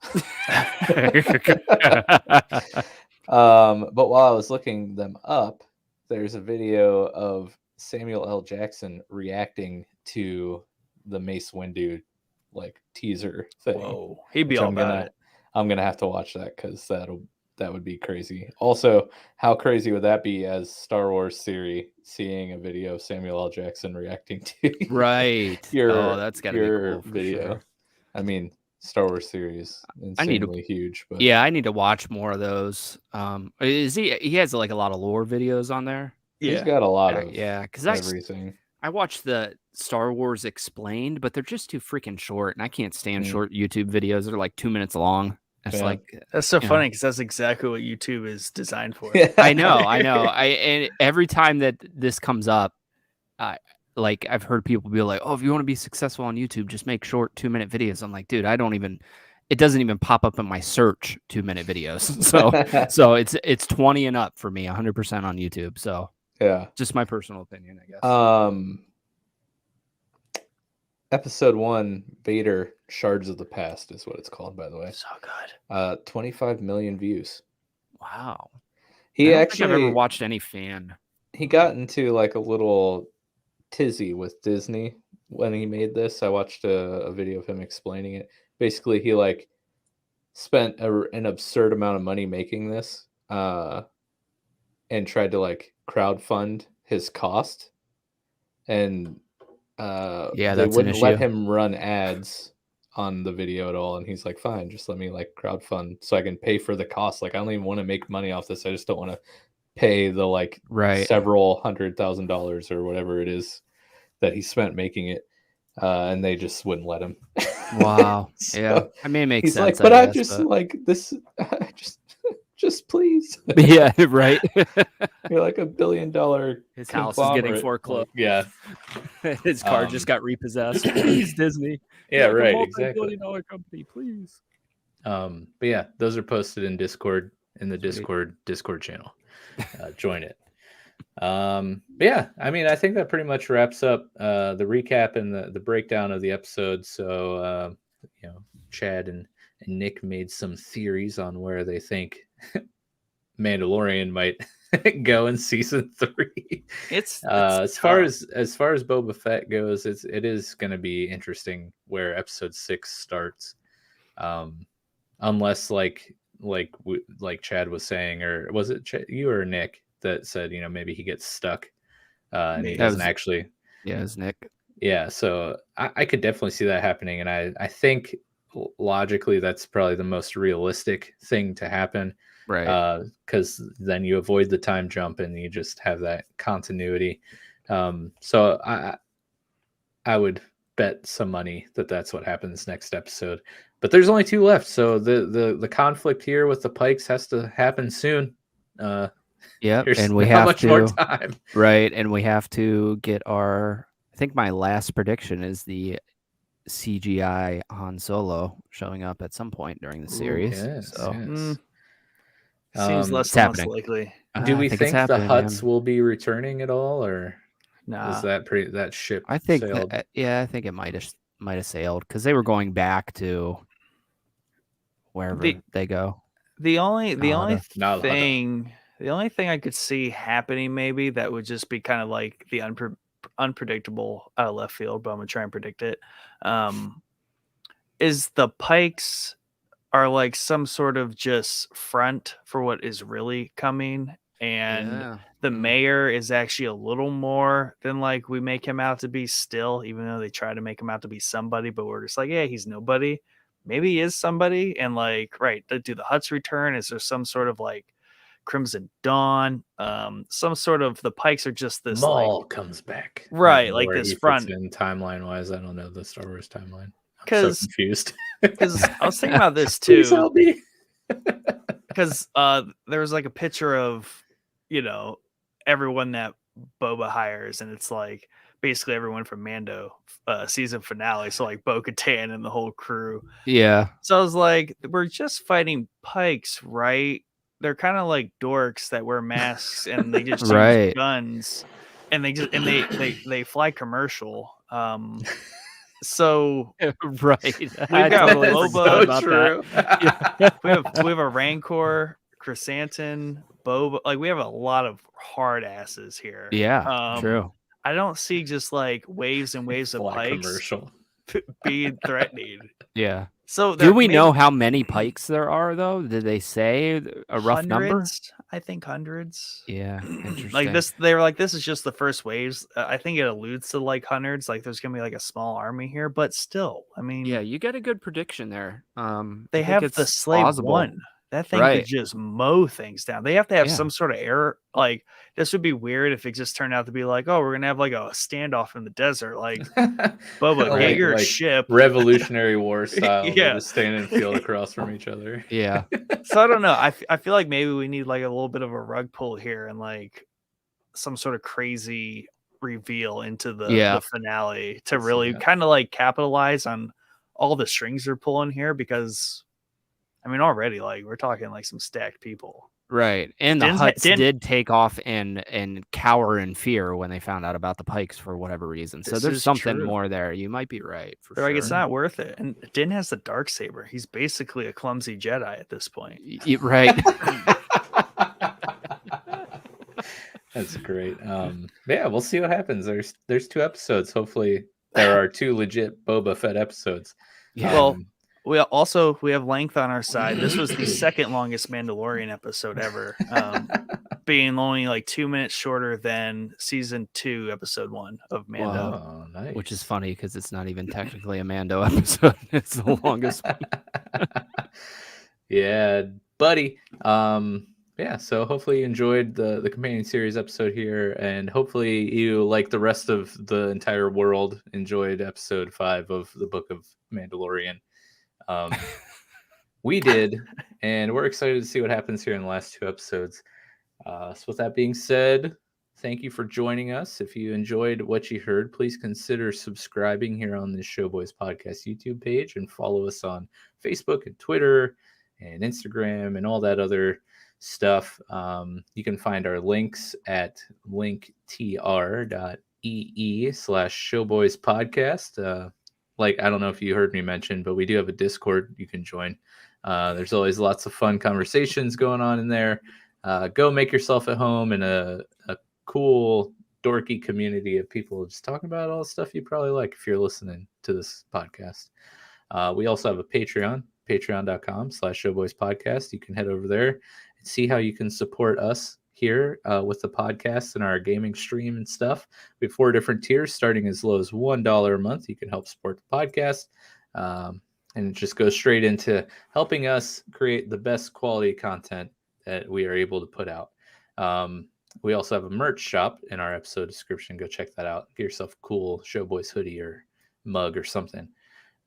Speaker 2: But while I was looking them up, there's a video of Samuel L. Jackson reacting to the Mace Windu like teaser thing.
Speaker 1: Whoa, he'd be all about it.
Speaker 2: I'm gonna have to watch that because that would be crazy. Also, how crazy would that be as Star Wars theory, seeing a video of Samuel L. Jackson reacting to
Speaker 3: that's gotta
Speaker 2: your
Speaker 3: be cool
Speaker 2: video.
Speaker 3: Sure.
Speaker 2: I mean, Star Wars series insanely huge, but
Speaker 3: I need to watch more of those. Is he has like a lot of lore videos on there?
Speaker 2: Yeah, he's got a lot of
Speaker 3: because
Speaker 2: everything.
Speaker 3: I watched the Star Wars Explained, but they're just too freaking short, and I can't stand short YouTube videos. They're like 2 minutes long. It's
Speaker 1: that's so funny because that's exactly what YouTube is designed for.
Speaker 3: I know. And every time that this comes up, like I've heard people be like, "Oh, if you want to be successful on YouTube, just make short 2-minute videos." I'm like, dude, it doesn't even pop up in my search 2-minute videos. So it's 20 and up for me, 100% on YouTube. So
Speaker 2: yeah,
Speaker 3: just my personal opinion, I guess.
Speaker 2: Episode 1, Vader Shards of the Past is what it's called, by the way.
Speaker 1: So good.
Speaker 2: 25 million views.
Speaker 3: Wow.
Speaker 2: I don't
Speaker 3: think I've ever watched any fan.
Speaker 2: He got into like a little tizzy with Disney when he made this. I watched a video of him explaining it. Basically, he like spent an absurd amount of money making this and tried to like crowdfund his cost. And they wouldn't let him run ads on the video at all. And he's like, fine, just let me like crowdfund so I can pay for the cost. Like, I don't even want to make money off this. I just don't want to pay the like several $100,000 or whatever it is that he spent making it. And they just wouldn't let him.
Speaker 3: Wow. Yeah. I mean, it makes sense.
Speaker 2: Like, but I just like this. Just please.
Speaker 3: Yeah, right.
Speaker 2: You're like $1 billion.
Speaker 3: His house is getting foreclosed.
Speaker 2: Yeah.
Speaker 3: His car just got repossessed. Please, Disney.
Speaker 2: Yeah, right. Exactly.
Speaker 3: $multi-billion company, please.
Speaker 2: But yeah, those are posted in Discord, in the Discord channel. Join it. But yeah, I mean, I think that pretty much wraps up the recap and the breakdown of the episode. So Chad and and Nick made some theories on where they think Mandalorian might go in season 3.
Speaker 1: It's
Speaker 2: as far as Boba Fett goes, it is going to be interesting where episode 6 starts, unless like Chad was saying, or was it you or Nick that said, you know, maybe he gets stuck and he doesn't actually.
Speaker 3: Yeah, it's Nick.
Speaker 2: Yeah, so I could definitely see that happening, and I think logically that's probably the most realistic thing to happen,
Speaker 3: right?
Speaker 2: Because then you avoid the time jump and you just have that continuity. So I would bet some money that that's what happens next episode. But there's only 2 left, so the conflict here with the Pikes has to happen soon.
Speaker 3: Yep, and we have much
Speaker 2: more time,
Speaker 3: right? And we have to get our. I think my last prediction is the CGI Han Solo showing up at some point during the series.
Speaker 2: Yes,
Speaker 3: so
Speaker 2: yes.
Speaker 1: Seems less than less likely.
Speaker 2: Do we think the Hutts will be returning at all, or is that that ship?
Speaker 3: I think
Speaker 2: sailed?
Speaker 3: I think it might have sailed because they were going back to wherever they go.
Speaker 1: The only thing I could see happening maybe that would just be kind of like the unpredictable out of left field, but I'm gonna try and predict it. Is the Pikes are like some sort of just front for what is really coming, and the mayor is actually a little more than like we make him out to be still, even though they try to make him out to be somebody, but we're just like, yeah, he's nobody. Maybe he is somebody, and like, right, do the Hutts return? Is there some sort of like Crimson Dawn? Some sort of the Pikes are just this
Speaker 2: Maul comes back,
Speaker 1: right? Like this front
Speaker 2: in timeline wise. I don't know the Star Wars timeline. I'm so confused.
Speaker 1: Because I was thinking about this too. Please help me. Because there was like a picture of, you know, everyone that Boba hires, and it's like basically everyone from Mando season finale. So like Bo-Katan and the whole crew.
Speaker 3: Yeah.
Speaker 1: So I was like, we're just fighting Pikes, right? They're kind of like dorks that wear masks and they just use guns, and they fly commercial. So
Speaker 3: right,
Speaker 1: we've got Boba. So we have a Rancor, Chrysanthemum, Boba. Like we have a lot of hard asses here.
Speaker 3: Yeah, true.
Speaker 1: I don't see just like waves and waves of Pikes being threatening.
Speaker 3: Yeah.
Speaker 1: So
Speaker 3: do we know how many Pikes there are though? Did they say a rough number?
Speaker 1: I think hundreds.
Speaker 3: Yeah, interesting.
Speaker 1: Like this, they were like, this is just the first waves. I think it alludes to like hundreds. Like there's gonna be like a small army here, but still, I mean,
Speaker 3: yeah, you get a good prediction there.
Speaker 1: They have the Slave
Speaker 3: plausible.
Speaker 1: One. That thing could just mow things down. They have to have some sort of error. Like this would be weird if it just turned out to be like, oh, we're gonna have like a standoff in the desert, like Boba, get your ship,
Speaker 2: Revolutionary War style. Yeah, just standing in field across from each other.
Speaker 3: Yeah.
Speaker 1: So I don't know. I feel like maybe we need like a little bit of a rug pull here and like some sort of crazy reveal into the finale to really kind of like capitalize on all the strings they're pulling here, because I mean, already, like, we're talking, like, some stacked people.
Speaker 3: Right. And the Hutts did take off and cower in fear when they found out about the Pikes for whatever reason. So there's something more there. You might be right.
Speaker 1: They're like, it's not worth it. And Din has the Darksaber. He's basically a clumsy Jedi at this point.
Speaker 3: Right.
Speaker 2: That's great. Yeah, we'll see what happens. There's 2 episodes. Hopefully there are 2 legit Boba Fett episodes.
Speaker 1: Yeah. Well, we have length on our side. This was the second longest Mandalorian episode ever, being only like 2 minutes shorter than season 2, episode 1 of Mando.
Speaker 2: Wow, nice.
Speaker 3: Which is funny because it's not even technically a Mando episode. It's the longest one.
Speaker 2: Yeah, buddy. Yeah, so hopefully you enjoyed the companion series episode here, and hopefully you, like the rest of the entire world, enjoyed episode 5 of the Book of Mandalorian. We did, and we're excited to see what happens here in the last 2 episodes. So with that being said, thank you for joining us. If you enjoyed what you heard, please consider subscribing here on the Showboys Podcast YouTube page, and follow us on Facebook and Twitter and Instagram and all that other stuff. You can find our links at linktr.ee/showboyspodcast. like, I don't know if you heard me mention, but we do have a Discord you can join. There's always lots of fun conversations going on in there. Go make yourself at home in a cool, dorky community of people just talking about all the stuff you probably like if you're listening to this podcast. We also have a Patreon, patreon.com/showboyspodcast. You can head over there and see how you can support us here with the podcast and our gaming stream and stuff. We have 4 different tiers starting as low as $1 a month. You can help support the podcast. And it just goes straight into helping us create the best quality content that we are able to put out. We also have a merch shop in our episode description. Go check that out. Get yourself a cool Showboys hoodie or mug or something.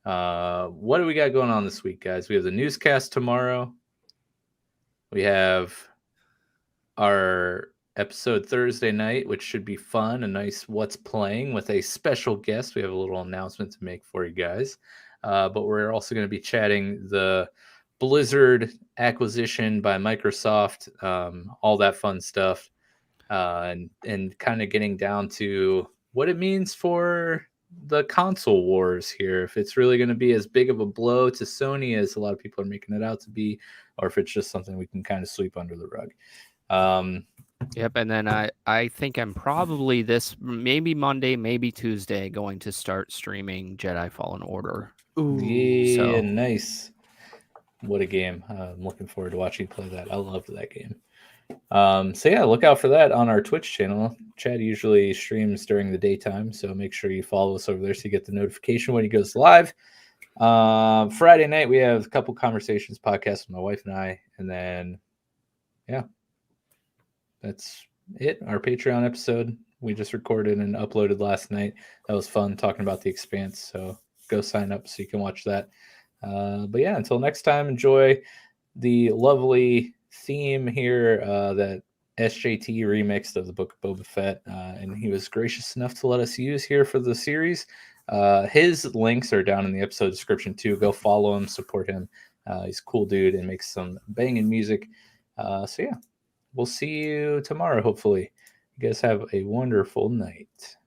Speaker 2: What do we got going on this week, guys? We have the newscast tomorrow. We have our episode Thursday night, which should be fun. A nice What's Playing with a special guest. We have a little announcement to make for you guys. But we're also going to be chatting the Blizzard acquisition by Microsoft, all that fun stuff, and kind of getting down to what it means for the console wars here. If it's really going to be as big of a blow to Sony as a lot of people are making it out to be, or if it's just something we can kind of sweep under the rug.
Speaker 3: Yep, and then I think I'm probably maybe Monday, maybe Tuesday, going to start streaming Jedi Fallen Order.
Speaker 2: Ooh, yeah, nice. What a game. I'm looking forward to watching you play that. I loved that game. So yeah, look out for that on our Twitch channel. Chad usually streams during the daytime, so make sure you follow us over there so you get the notification when he goes live. Friday night, we have a couple conversations podcasts with my wife and I, and then yeah, that's it. Our Patreon episode we just recorded and uploaded last night. That was fun talking about The Expanse, so go sign up so you can watch that. But yeah, until next time, enjoy the lovely theme here that SJT remixed of the Book of Boba Fett, and he was gracious enough to let us use here for the series. His links are down in the episode description too. Go follow him, support him. He's a cool dude and makes some banging music. So yeah, we'll see you tomorrow, hopefully. You guys have a wonderful night.